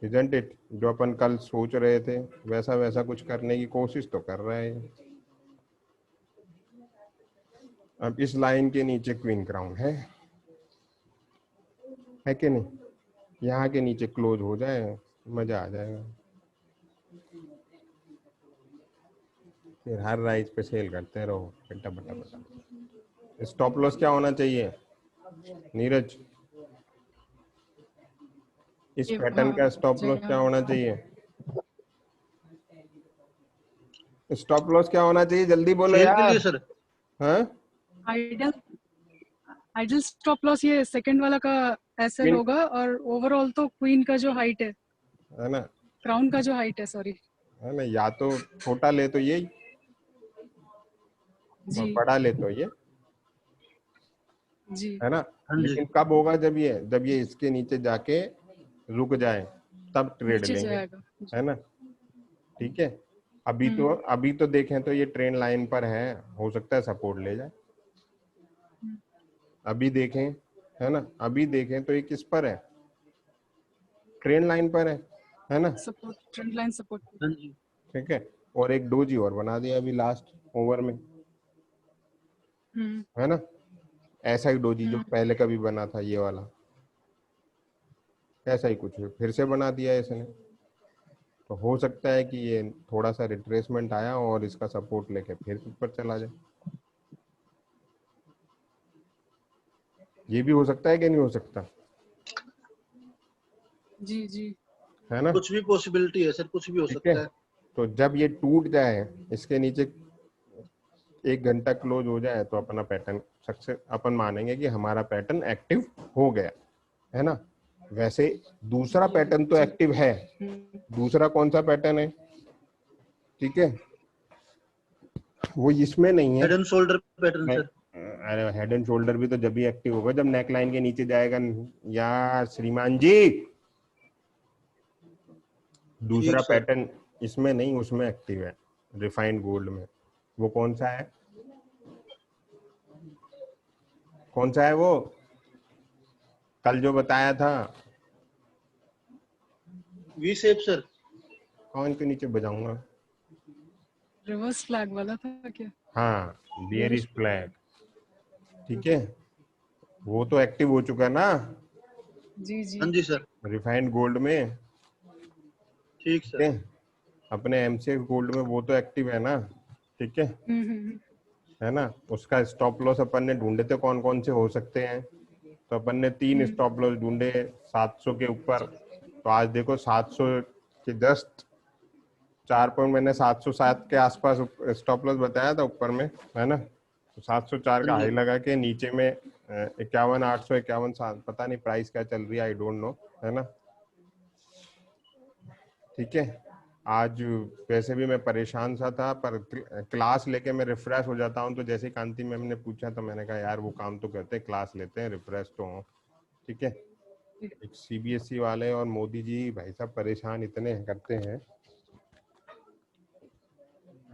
इजंट इट। जो अपन कल सोच रहे थे वैसा वैसा कुछ करने की कोशिश तो कर रहा है। अब इस लाइन के नीचे क्वीन क्राउन है कि नहीं? यहाँ के नीचे क्लोज हो जाए मजा आ जाएगा। फिर हर राइज पे सेल करते रहो बेटा बटा बटा। स्टॉप लॉस क्या होना चाहिए नीरज? इस ये पैटर्न हाँ का स्टॉप लॉस क्या जय होना चाहिए? स्टॉप लॉस क्या होना चाहिए? जल्दी बोलो सेल के यार। लिए सर। हाँ, आइडल। आइडल स्टॉप लॉस ये सेकंड वाला का एसएल क्वीन, होगा, और ओवरऑल तो क्वीन का जो हाइट है ना, क्राउन का जो हाइट है, सॉरी। है ना। या तो छोटा ले तो यही और जी बड़ा ले तो ये, जी। है ना। हाँ जी। लेकिन कब होगा? जब ये इसके नीचे जाके रुक जाए तब ट्रेड नीचे लेंगे, जाएगा जी। है ना, ठीक है। अभी तो देखें तो ये ट्रेंड लाइन पर है, हो सकता है सपोर्ट ले जाए। अभी देखें, है ना, अभी देखें तो ये किस पर है? ट्रेंड लाइन पर है ना, सपोर्ट, ट्रेंड लाइन सपोर्ट। हाँ जी। ठीक है। और एक डोजी और बना दिया अभी लास्ट ओवर में, है ना। ऐसा ही डोजी जो पहले कभी बना था ये वाला, ऐसा ही कुछ फिर से बना दिया इसने। तो हो सकता है कि ये थोड़ा सा रिट्रेसमेंट आया और इसका सपोर्ट लेके फिर ऊपर चला जाए। ये भी हो सकता है कि नहीं हो सकता? जी जी। है ना, कुछ भी पॉसिबिलिटी है सर, कुछ भी हो ठीक है। सकता है। तो जब ये टूट जाए इसके नीचे 1 घंटा क्लोज हो जाए तो अपना पैटर्न सक्सेस, अपन मानेंगे कि हमारा पैटर्न एक्टिव हो गया, है ना। वैसे दूसरा पैटर्न तो एक्टिव है। दूसरा कौन सा पैटर्न है? ठीक है, वो इसमें नहीं है। हेड एंड शोल्डर पैटर्न नहीं, सर। अरे हेड एंड शोल्डर भी तो जब भी एक्टिव होगा जब नेक लाइन के नीचे जाएगा यार श्रीमान जी। दूसरा ठीक सर। पैटर्न इसमें नहीं, उसमें एक्टिव है, रिफाइंड गोल्ड में। वो कौन सा है? कौन सा है वो कल जो बताया था? V shape sir. कौन के नीचे बजाऊंगा? रिवर्स फ्लैग वाला था क्या? हाँ, बियर इज फ्लैग। ठीक है, वो तो एक्टिव हो चुका है ना जी जी। हाँ जी सर। रिफाइंड गोल्ड में। ठीक ठीक सर। है, अपने एमसीएक्स गोल्ड में वो तो एक्टिव है ना। ठीक है ना। उसका स्टॉप लॉस अपन ने ढूंढे थे कौन कौन से हो सकते हैं, तो अपन ने 3 स्टॉप लॉस ढूंढे 700 के ऊपर। तो आज देखो 700 के जस्ट 4 पॉइंट मैंने 707 के आसपास स्टॉप लॉस बताया था ऊपर में, है ना। तो 704 हाँ का जी। हाई लगा के नीचे में 51,800 51,700 पता नहीं प्राइस क्या चल रही है, आई डोंट नो, है ना। ठीक है, आज वैसे भी मैं परेशान सा था, पर क्लास लेके मैं रिफ्रेश हो जाता हूँ। तो जैसे कांति मैम ने पूछा तो मैंने कहा यार वो काम तो करते हैं, क्लास लेते हैं, रिफ्रेश तो हो। ठीक है, एक सीबीएसई वाले और मोदी जी भाई साहब परेशान इतने करते हैं।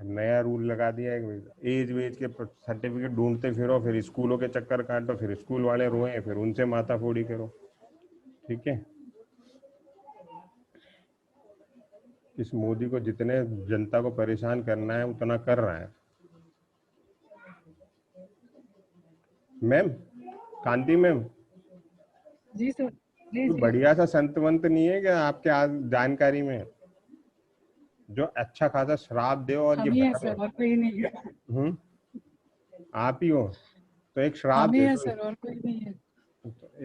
नया रूल लगा दिया है, एज वेज के सर्टिफिकेट ढूंढते फिरो, फिर स्कूलों के चक्कर काटो, फिर स्कूल वाले रोए, फिर उनसे माथाफोड़ी करो। ठीक है, इस मोदी को जितने जनता को परेशान करना है उतना कर रहा है। मैम, कांति मैम, जी सर। जी कोई जी। बढ़िया सा संत वंत नहीं है क्या आपके जानकारी में, जो अच्छा खासा श्राप दे और ये हम ही है भटक? सर, और कोई नहीं है। आप ही हो तो एक श्राप हम ही दे है दो, सर, और कोई नहीं है।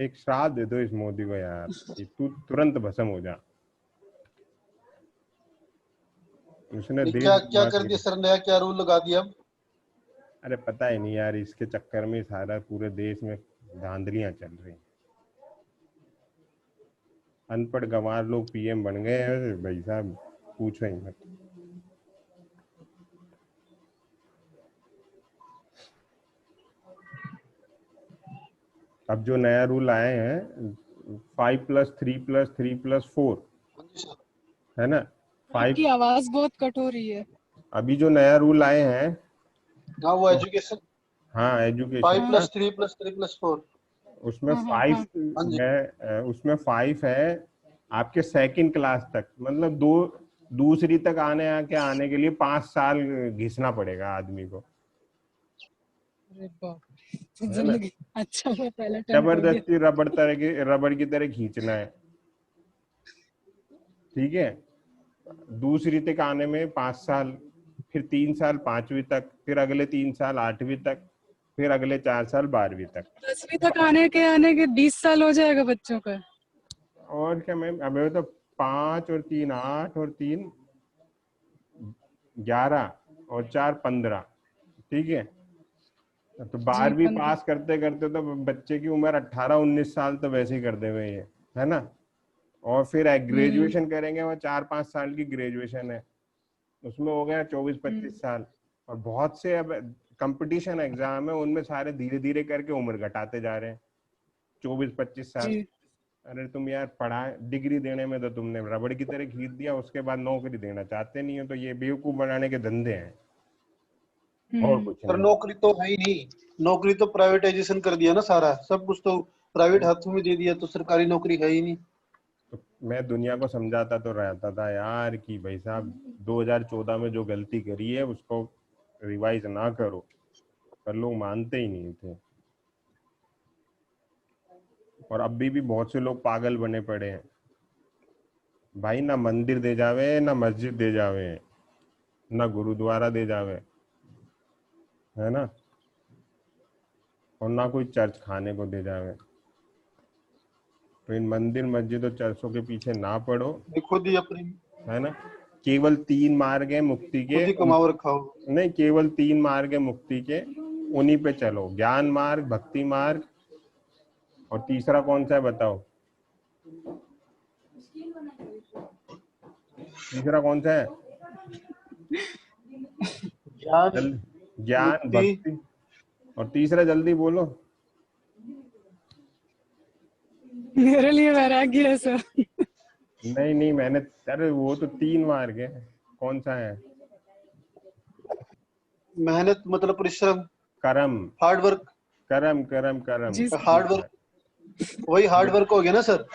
एक श्राप दे दो इस मोदी को यार, कि तू तुरंत भस्म हो जा। उसने ये देश क्या क्या बर्बाद कर दिया किया। सर, नया क्या रूल लगा दिया अब? अरे पता ही नहीं यार, इसके चक्कर में सारा पूरे देश में धांधलियां चल रही हैं। अनपढ़ गंवार लोग पीएम बन गए हैं भाई साहब, पूछो ही मत। अब जो नया रूल आए हैं 5+3+3+4, हाँ जी सर। है ना। फाइव, आपकी आवाज बहुत कट हो रही है। अभी जो नया रूल आए हैं, हाँ वो एजुकेशन। हाँ एजुकेशन फाइव का, plus three plus three plus four उसमें हाँ हाँ फाइव हाँ। हाँ जी। है, उसमें 5 है आपके सेकंड क्लास तक, मतलब दूसरी तक आने के लिए 5 साल घिसना पड़ेगा आदमी को, अरे बाप रे, है ना। जिंदगी अच्छा हुआ पहला अटेम्प्ट हो गया। जबरदस्ती रबड़ की तरह खींचना है। ठीक है, दूसरी तक आने में 5 साल, फिर 3 साल 5वीं तक, फिर अगले 3 साल 8वीं तक, फिर अगले 4 साल 12वीं तक। 10वीं तक आने के 20 साल हो जाएगा बच्चों का। और क्या मैम, अभी तो 5 और 3 8 और 3 11 और 4 15। ठीक है, तो जी 12वीं 15। पास करते करते तो बच्चे की उम्र 18-19 साल तो वैसे ही कर देंगे ये, है ना। और फिर ग्रेजुएशन करेंगे, वो 4-5 साल की ग्रेजुएशन है, उसमें हो गया 24-25 साल। और बहुत से अब कंपटीशन एग्जाम है, उनमें सारे धीरे धीरे करके उम्र घटाते जा रहे हैं, 24-25 साल। जी। अरे तुम यार पढ़ा डिग्री देने में तो तुमने रबड़ की तरह खींच दिया, उसके बाद नौकरी देना चाहते नहीं हो, तो ये बेवकूफ बनाने के धंधे हैं, और कुछ पर नहीं। नौकरी तो है ही नहीं। नौकरी तो प्राइवेटाइजेशन कर दिया ना, सारा सब कुछ तो प्राइवेट हाथों में दे दिया, तो सरकारी नौकरी है ही नहीं। तो मैं दुनिया को समझाता तो रहता था यार कि भाई साहब 2014 में जो गलती करी है उसको रिवाइज ना करो, पर लोग मानते ही नहीं थे। और अभी भी बहुत से लोग पागल बने पड़े हैं भाई, ना मंदिर दे जावे, ना मस्जिद दे जावे, ना गुरुद्वारा दे जावे, है ना, और ना कोई चर्च खाने को दे जावे। तो इन मंदिर मस्जिद और चर्चों के पीछे ना पड़ो, ये खुद ही अपनी है ना। केवल 3 मार्ग है मुक्ति के, खुद ही कमाओ रखा हो। नहीं केवल 3 मार्ग है मुक्ति के, उन्हीं पे चलो, ज्ञान मार्ग, भक्ति मार्ग, और तीसरा कौन सा है बताओ, तीसरा कौन सा है? ज्ञान, ज्ञान मुक्ति। भक्ति, और तीसरा जल्दी बोलो। मेरे लिए वैराग्य है सर। नहीं नहीं मैंने, अरे वो तो 3 मार्ग है, कौन सा है? मेहनत मतलब परिश्रम, कर्म, हार्ड वर्क। कर्म कर्म कर्म। जी सर। हार्ड वर्क, वही हार्ड वर्क हो गया ना सर।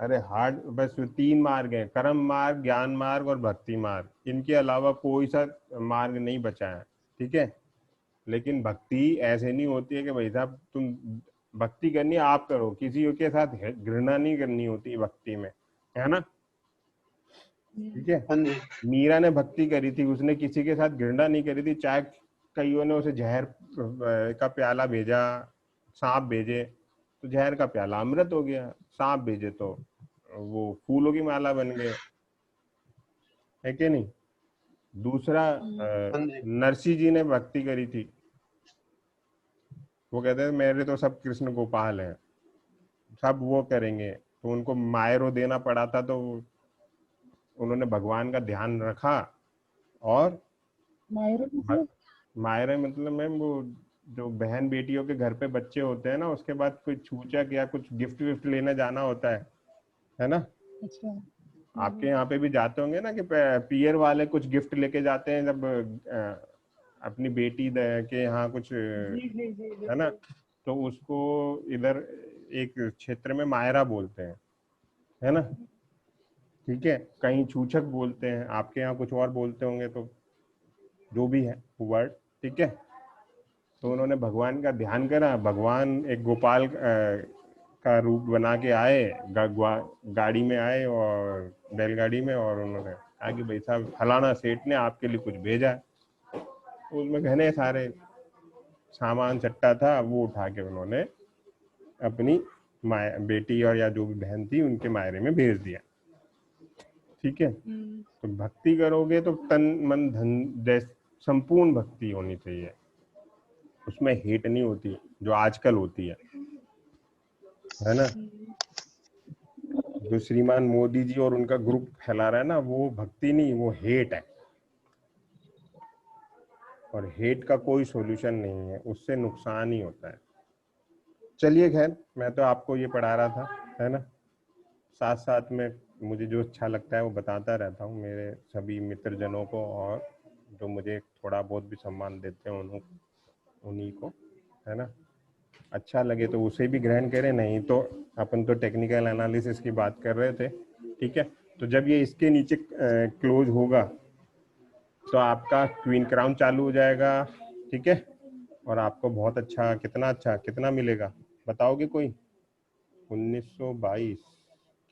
अरे हार्ड, बस 3 मार्ग हैं, कर्म मार्ग, ज्ञान मार्ग और भक्ति मार्ग। इनके अलावा कोई सा मार्ग नहीं बचा है, ठीक है। लेकिन भक्ति ऐसे नहीं होती है कि भाई साहब तुम भक्ति करनी है आप करो, किसी के साथ घृणा नहीं करनी होती भक्ति में, है ना, ठीक है। हाँ जी। मीरा ने भक्ति करी थी, उसने किसी के साथ घृणा नहीं करी थी, चाहे कईयों ने उसे जहर का प्याला भेजा, सांप भेजे तो जहर का प्याला अमृत हो गया, सांप भेजे तो वो फूलों की माला बन गए, है कि नहीं। दूसरा हाँ जी। नरसिंह जी ने भक्ति करी थी, वो कहते हैं मेरे तो सब कृष्ण गोपाल हैं, सब वो करेंगे, तो उनको मायरो देना पड़ा था, तो उन्होंने भगवान का ध्यान रखा। और मायरे मतलब मैम वो जो बहन बेटियों के घर पे बच्चे होते हैं ना, उसके बाद कोई छूचक या कुछ गिफ्ट विफ्ट लेने जाना होता है ना। अच्छा। आपके यहाँ पे भी जाते होंगे ना कि पियर वाले कुछ गिफ्ट लेके जाते हैं जब अपनी बेटी के यहाँ कुछ, है ना, तो उसको इधर एक क्षेत्र में मायरा बोलते हैं, है ना, ठीक है। कहीं छूछक बोलते हैं, आपके यहाँ कुछ और बोलते होंगे, तो जो भी है वर्ड, ठीक है। तो उन्होंने भगवान का ध्यान करा, भगवान एक गोपाल का रूप बना के आए, गाड़ी में आए और बैलगाड़ी में, और उन्होंने कहा कि भाई साहब फलाना सेठ ने आपके लिए कुछ भेजा है। तो उसमें घने सारे सामान चट्टा था, वो उठा के उन्होंने अपनी बेटी और या जो भी बहन थी उनके मायरे में भेज दिया, ठीक है। तो भक्ति करोगे तो तन मन धन संपूर्ण भक्ति होनी चाहिए, उसमें हेट नहीं होती जो आजकल होती है ना। जो श्रीमान मोदी जी और उनका ग्रुप फैला रहा है ना, वो भक्ति नहीं, वो हेट है, और हेट का कोई सॉल्यूशन नहीं है, उससे नुकसान ही होता है। चलिए खैर, मैं तो आपको ये पढ़ा रहा था, है ना, साथ साथ में मुझे जो अच्छा लगता है वो बताता रहता हूँ मेरे सभी मित्रजनों को, और जो मुझे थोड़ा बहुत भी सम्मान देते हैं उन्हीं को, है ना। अच्छा लगे तो उसे भी ग्रहण करें, नहीं तो अपन तो टेक्निकल एनालिसिस की बात कर रहे थे, ठीक है। तो जब ये इसके नीचे क्लोज होगा तो आपका क्वीन क्राउन चालू हो जाएगा, ठीक है। और आपको बहुत अच्छा, कितना मिलेगा बताओगे कोई? 1922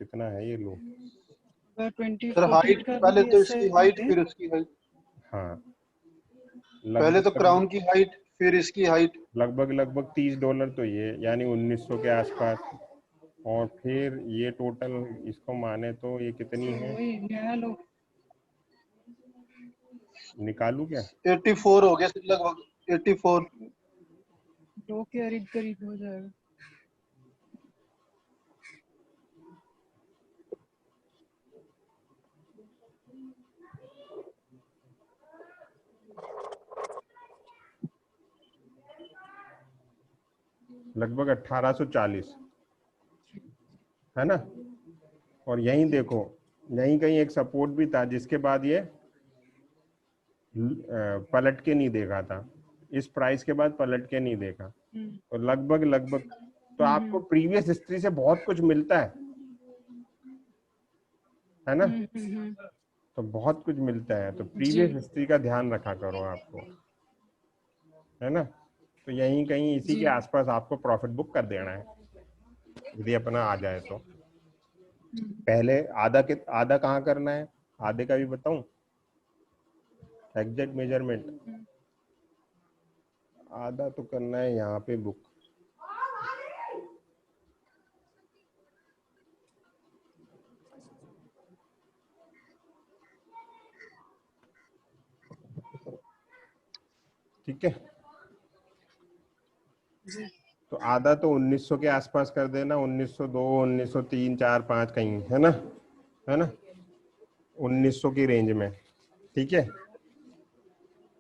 कितना है ये लो? सर हाइट, पहले तो इसकी हाइट फिर उसकी हाइट। हाँ, पहले तो लगभग क्राउन की हाइट फिर इसकी हाइट। लगभग $30 तो ये, यानी 1900 के आसपास। और फिर ये टोटल इसको माने तो ये कितनी है, निकालू क्या? 84 हो गया सर, लगभग 84। 2 के करीब हो जाएगा। लगभग 1840, है ना। और यहीं देखो, यहीं कहीं एक सपोर्ट भी था जिसके बाद ये पलट के नहीं देखा था, इस प्राइस के बाद पलट के नहीं देखा। तो लगभग तो आपको प्रीवियस हिस्ट्री से बहुत कुछ मिलता है ना। तो बहुत कुछ मिलता है, तो प्रीवियस हिस्ट्री का ध्यान रखा करो आपको, है ना। तो यहीं कहीं इसी के आसपास आपको प्रॉफिट बुक कर देना है यदि अपना आ जाए तो। पहले आधा कहाँ करना है, आधे का भी बताऊं एग्जैक्ट मेजरमेंट। आधा तो करना है यहाँ पे बुक, ठीक है। तो आधा तो 1900 के आसपास कर देना, 1902 1903 4 5 कहीं, है ना 1900 की रेंज में, ठीक है।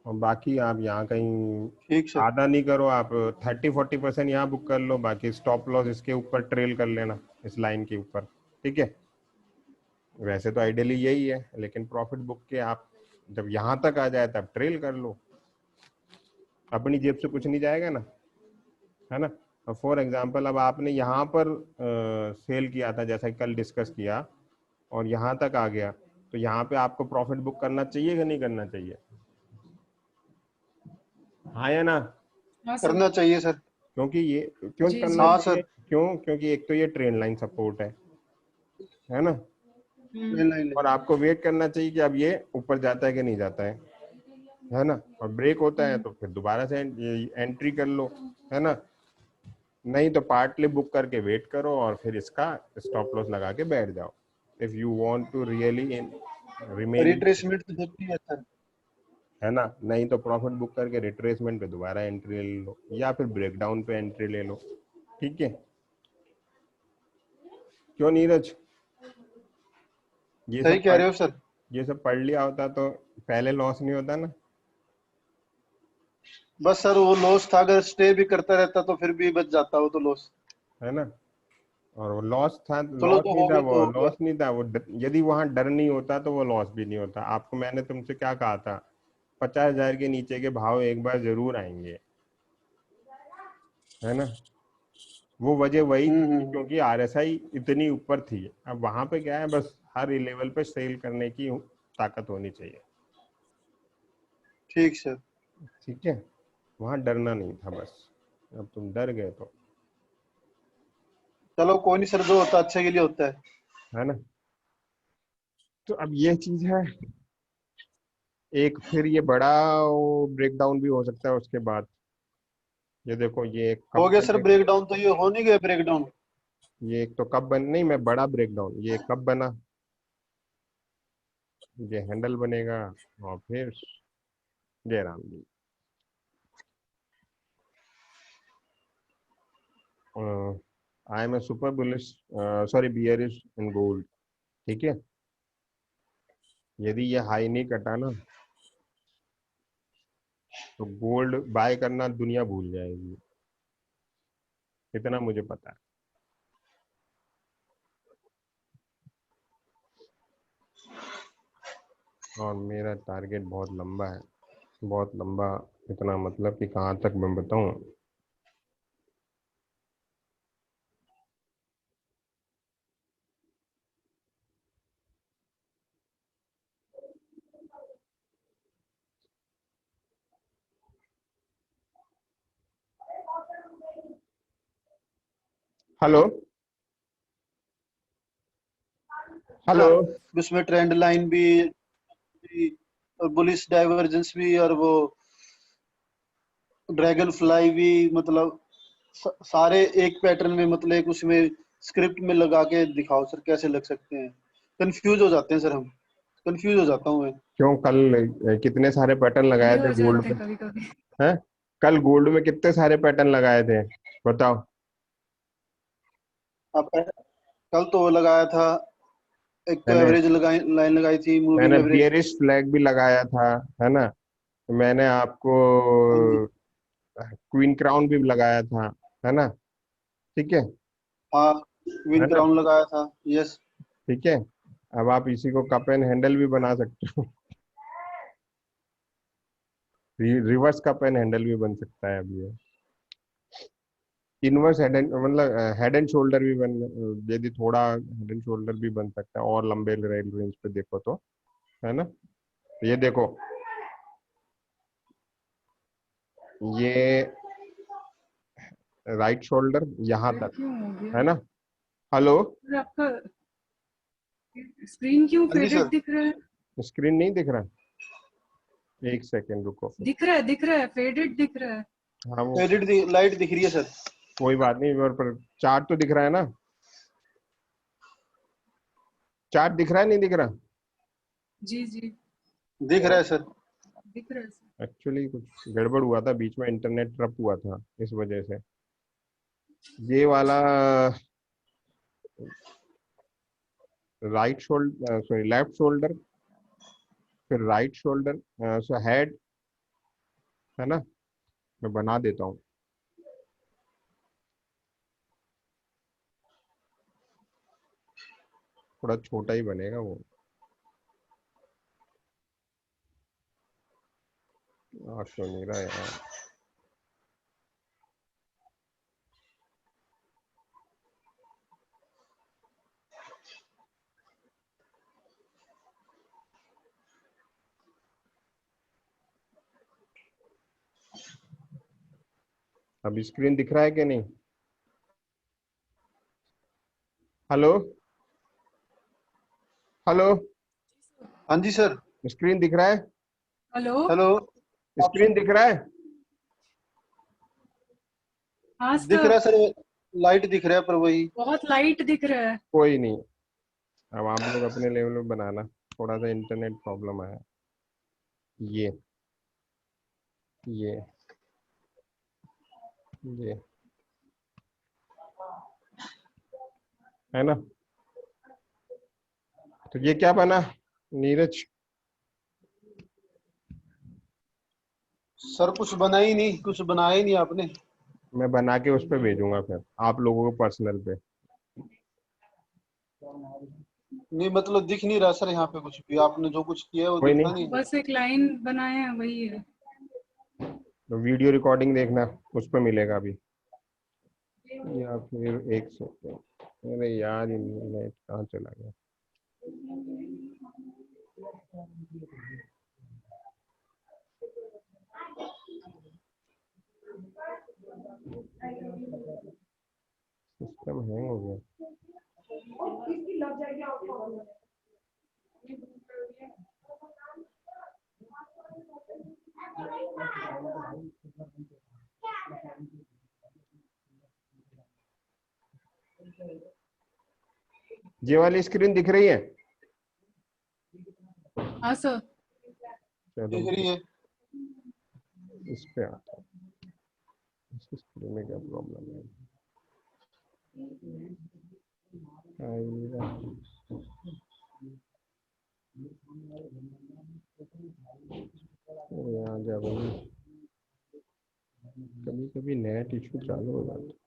और बाकी आप यहाँ कहीं ठीक सर। आधा नहीं करो, आप 30-40% यहाँ बुक कर लो, बाकी स्टॉप लॉस इसके ऊपर ट्रेल कर लेना, इस लाइन के ऊपर, ठीक है। वैसे तो आइडियली यही है, लेकिन प्रॉफिट बुक के आप जब यहाँ तक आ जाए तब ट्रेल कर लो, अपनी जेब से कुछ नहीं जाएगा ना, है ना। फॉर एग्जांपल अब आपने यहाँ पर सेल किया था जैसा कि कल डिस्कस किया और यहाँ तक आ गया, तो यहाँ पे आपको प्रॉफिट बुक करना चाहिए कि नहीं करना चाहिए? हाँ या ना? हाँ सर। करना चाहिए सर। क्योंकि ये क्यों जी करना जी। हाँ चाहिए? सर। क्यों? क्योंकि एक तो ये ट्रेन लाइन सपोर्ट है ना, हम्म। नहीं और आपको वेट करना चाहिए कि अब ये ऊपर जाता है कि नहीं जाता है ना। और ब्रेक होता है तो फिर दोबारा से एंट्री कर लो, है ना। नहीं तो पार्टली बुक करके वेट करो और फिर इसका स्टॉप लॉस लगा के बैठ जाओ, if you want to really remain, retracement तो होती है सर। है ना। नहीं तो प्रॉफिट बुक करके रिट्रेसमेंट पे दोबारा एंट्री ले लो या फिर ब्रेकडाउन पे एंट्री ले लो, ठीक है। क्यों नीरज? ये सही सब कह पढ़ रहे हो सर। ये सब पढ़ लिया होता तो पहले लॉस नहीं होता ना। बस सर वो लॉस था, अगर स्टे भी करता रहता तो फिर भी बच जाता वो तो लॉस। है ना। और वो लॉस था, चलो लॉस जो नहीं हो था, गया वो तो हो गया। लॉस नहीं था, वो यदि वहां डर नहीं होता तो वो लॉस भी नहीं होता। आपको मैंने तुमसे क्या कहा था, 50,000 के नीचे के भाव एक बार जरूर आएंगे, है ना। वो वजह वही थी कि हम्म। क्योंकि आरएसआई इतनी ऊपर थी। अब वहां पे क्या है, बस हर लेवल पे सेल करने की ताकत होनी चाहिए, ठीक सर। ठीक है। वहां डरना नहीं था बस, अब तुम डर गए तो, चलो कोई नहीं सर, जो होता है अच्छे के लिए होता है। है ना। तो अब ये चीज है एक, फिर ये बड़ा ब्रेकडाउन भी हो सकता है उसके बाद। ये देखो ये हो कब गया सर बनेगा, ब्रेक डाउन, तो ये हो नहीं गया ब्रेक डाउन। ये एक तो कब बन, नहीं मैं बड़ा ब्रेकडाउन, ये कब बना, ये हैंडल बनेगा और फिर Jairam ji, I am a super bullish, sorry bearish in gold, ठीक है। यदि ये हाई नहीं कटा ना तो गोल्ड बाय करना दुनिया भूल जाएगी, इतना मुझे पता है। और मेरा टारगेट बहुत लंबा है, बहुत लंबा, इतना मतलब कि कहाँ तक मैं बताऊं। हेलो ना हेलो। उसमें ट्रेंड लाइन भी और बुलिश डाइवर्जेंस भी और वो ड्रैगन फ्लाई भी, मतलब सारे एक पैटर्न में, मतलब एक उसमें स्क्रिप्ट में लगा के दिखाओ सर, कैसे लग सकते हैं। कंफ्यूज हो जाते हैं सर हम, कंफ्यूज हो जाता हूँ मैं। क्यों? कल कितने सारे पैटर्न लगाए ये थे हो गोल्ड जाते पे? हैं कभी कभी। हैं? कल गोल्ड में कितने सारे पैटर्न लगाए थे, बताओ। आप कल तो वो लगाया था, एक तो मैंने एवरेज लगाई, लाइन लगाई थी, मूविंग मैंने एवरेज। बियरिश फ्लैग भी लगाया था, है ना। मैंने आपको हाँ जी। क्वीन क्राउन भी लगाया था, है ना, ठीक है। हाँ, है विन ना, क्राउन लगाया था। यस। ठीक है। अब आप इसी को कप एंड हैंडल भी बना सकते हो, रिवर्स कप एंड हैंडल भी बन सकता है अब ये। इनवर्स हेड एंड, मतलब हेड एंड शोल्डर भी बन, यदि थोड़ा हेड एंड शोल्डर भी बन सकता है और लंबे रेंज पे देखो तो, है ना। ये देखो, ये राइट शोल्डर यहाँ फेड तक, क्यों हो है गया? ना। हेलो, फिर आपका स्क्रीन क्यों हाँ जी फेडेड सर। दिख रहा है? स्क्रीन नहीं दिख रहा? एक सेकेंड रुको। दिख रहा है, फेडेड दिख रहा है। हाँ वो एडिट लाइट दिख रही है सर। कोई बात नहीं, पर चार्ट तो दिख रहा है ना, चार्ट दिख रहा है नहीं दिख रहा? जी जी। दिख रहा है सर। दिख रहा है सर। एक्चुअली कुछ गड़बड़ हुआ था बीच में, इंटरनेट ट्रप हुआ था इस वजह से। ये वाला right shoulder, sorry left shoulder, फिर राइट शोल्डर, सो हेड, है ना। मैं बना देता हूँ, थोड़ा छोटा ही बनेगा वो। क्यों नहीं रहा यार? अब स्क्रीन दिख रहा है कि नहीं? हेलो हेलो, हाँ जी सर। स्क्रीन दिख रहा है? हेलो। हेलो। स्क्रीन दिख रहा है? हाँ दिख रहा सर, है सर, लाइट दिख रहा है पर वही। बहुत लाइट दिख रहा है। कोई नहीं, अब आप लोग अपने लेवल में बनाना। थोड़ा सा इंटरनेट प्रॉब्लम आया। ये ये ये है ना? तो ये क्या बना नीरज? सर कुछ बना ही नहीं, कुछ बनाया ही नहीं आपने। मैं बना के उस पर भेजूंगा फिर आप लोगों को पर्सनल पे। नहीं मतलब दिख नहीं रहा सर यहाँ पे कुछ भी, आपने जो कुछ किया है वो कोई दिख रहा नहीं, नहीं है। बस एक लाइन बनाए हैं, वही है। तो वीडियो रिकॉर्डिंग देखना, उस पर मिलेगा अभी। या फिर एक सेकेंड, अरे यार ये नेट कहाँ चला गया? सिस्टम हैंग हो गया। इसकी लग जाएगी आपको। ये वाली स्क्रीन दिख रही है? हाँ सर। चलो दिख रही है। इस पे आता हूँ। इस स्क्रीन में क्या प्रॉब्लम है? आइएगा। अरे यहाँ जा भाई, कभी कभी नेट इशू चालू हो जाता है।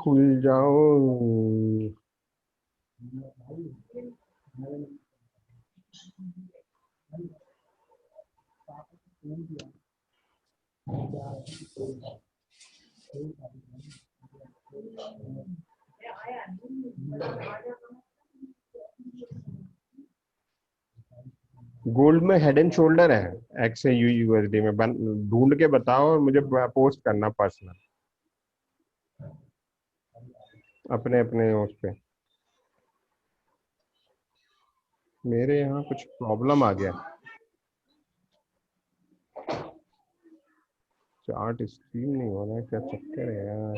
खुल जाओ। गोल्ड में हेड एंड शोल्डर है, एक्स यू यूएसडी में ढूंढ के बताओ और मुझे पोस्ट करना पर्सनल अपने अपने उस पे। मेरे यहाँ कुछ प्रॉब्लम आ गया, चार्ट स्ट्रीम नहीं हो रहा है, क्या चक्कर है यार?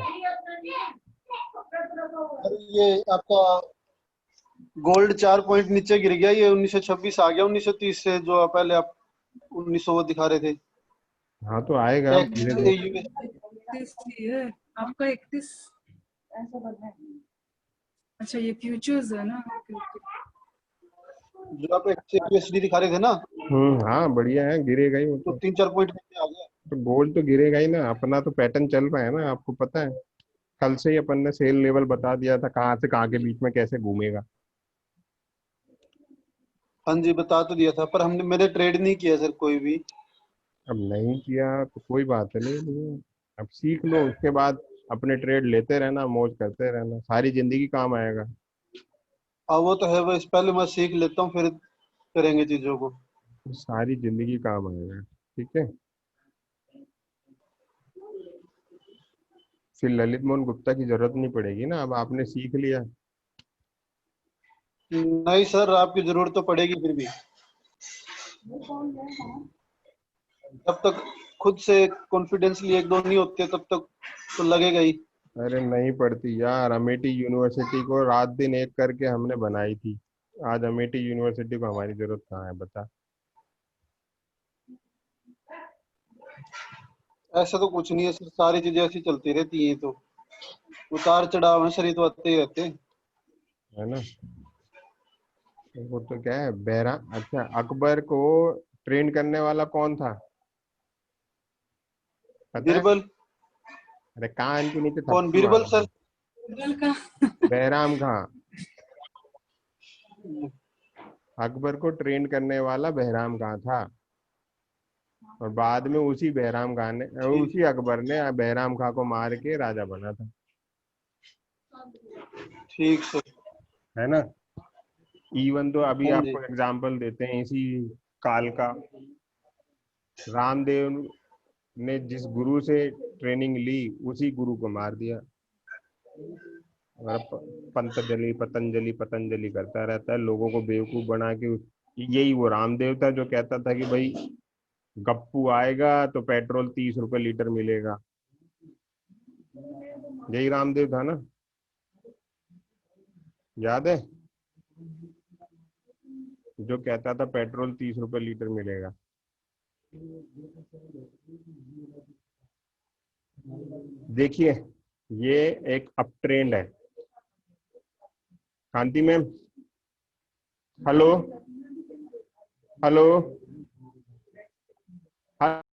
अरे ये आपका गोल्ड 4 पॉइंट नीचे गिर गया, ये 1926 आ गया 1930 से, जो पहले आप 1900 वो दिखा रहे थे। हाँ तो आएगा धीरे एक्स धीरे। 31 है आपका, 31। अच्छा, ये फ्यूचर्स है ना? Okay okay. जो आप एक्स यूएसडी दिखा रहे थे ना, हाँ बढ़िया है, गिरेगा ही वो तो तो। 3-4 पॉइंट नीचे आ गया। तो गोल्ड तो गिरेगा ही ना, अपना तो पैटर्न चल रहा है ना, आपको पता है। कल से ही अपन ने सेल लेवल बता दिया था, कहाँ से कहाँ के बीच में कैसे घूमेगा। हाँ जी बता तो दिया था, पर हमने मैंने ट्रेड नहीं किया सर कोई भी। अब नहीं किया तो कोई बात नहीं, अब सीख लो, उसके बाद अपने ट्रेड लेते रहना, मौज करते रहना, सारी जिंदगी काम आएगा। हाँ वो तो है, बस पहले मैं सीख लेता हूँ फिर करेंगे चीजों को। सारी जिंदगी काम आएगा, ठीक है। फिर ललित मोहन गुप्ता की जरूरत नहीं पड़ेगी ना, अब आपने सीख लिया। नहीं सर, आपकी जरूरत तो पड़ेगी फिर भी, जब तक खुद से कॉन्फिडेंसली एक दो नहीं होते तब तक तो लगेगा ही। अरे नहीं पड़ती यार, अमेठी यूनिवर्सिटी को रात दिन एक करके हमने बनाई थी। आज अमेठी यूनिवर्सिटी को हमारी जरूरत कहाँ है बता? ऐसा तो कुछ नहीं है सर, सारी चीजें ऐसी चलती रहती हैं, तो उतार चढ़ाव है सर, ये तो आते ही रहते हैं। है ना? वो तो क्या है, बहरा, अच्छा अकबर को ट्रेन करने वाला कौन था पता है? बीरबल। अरे कान के नीचे कौन, थप्पड़ बीरबल मारूंगा। सर? गूगल का। बहराम खां। अकबर को ट्रेन करने वाला बहराम खां था, और बाद में उसी बहराम खां ने, ठीक। उसी अकबर ने बहराम खां को मार के राजा बना था। ठीक सर। है ना? इवन तो अभी हाँ जी। आपको एग्जांपल देते हैं इसी काल का, रामदेव ने जिस गुरु से ट्रेनिंग ली उसी गुरु को मार दिया। और पतंजलि पतंजलि करता रहता है, लोगों को बेवकूफ बना के। यही वो रामदेव था जो कहता था कि भाई गप्पू आएगा तो पेट्रोल 30 रुपए लीटर मिलेगा। यही रामदेव था ना, याद है? जो कहता था पेट्रोल 30 रुपए लीटर मिलेगा। देखिए ये एक अप ट्रेंड है। कांति मैम, हेलो हेलो।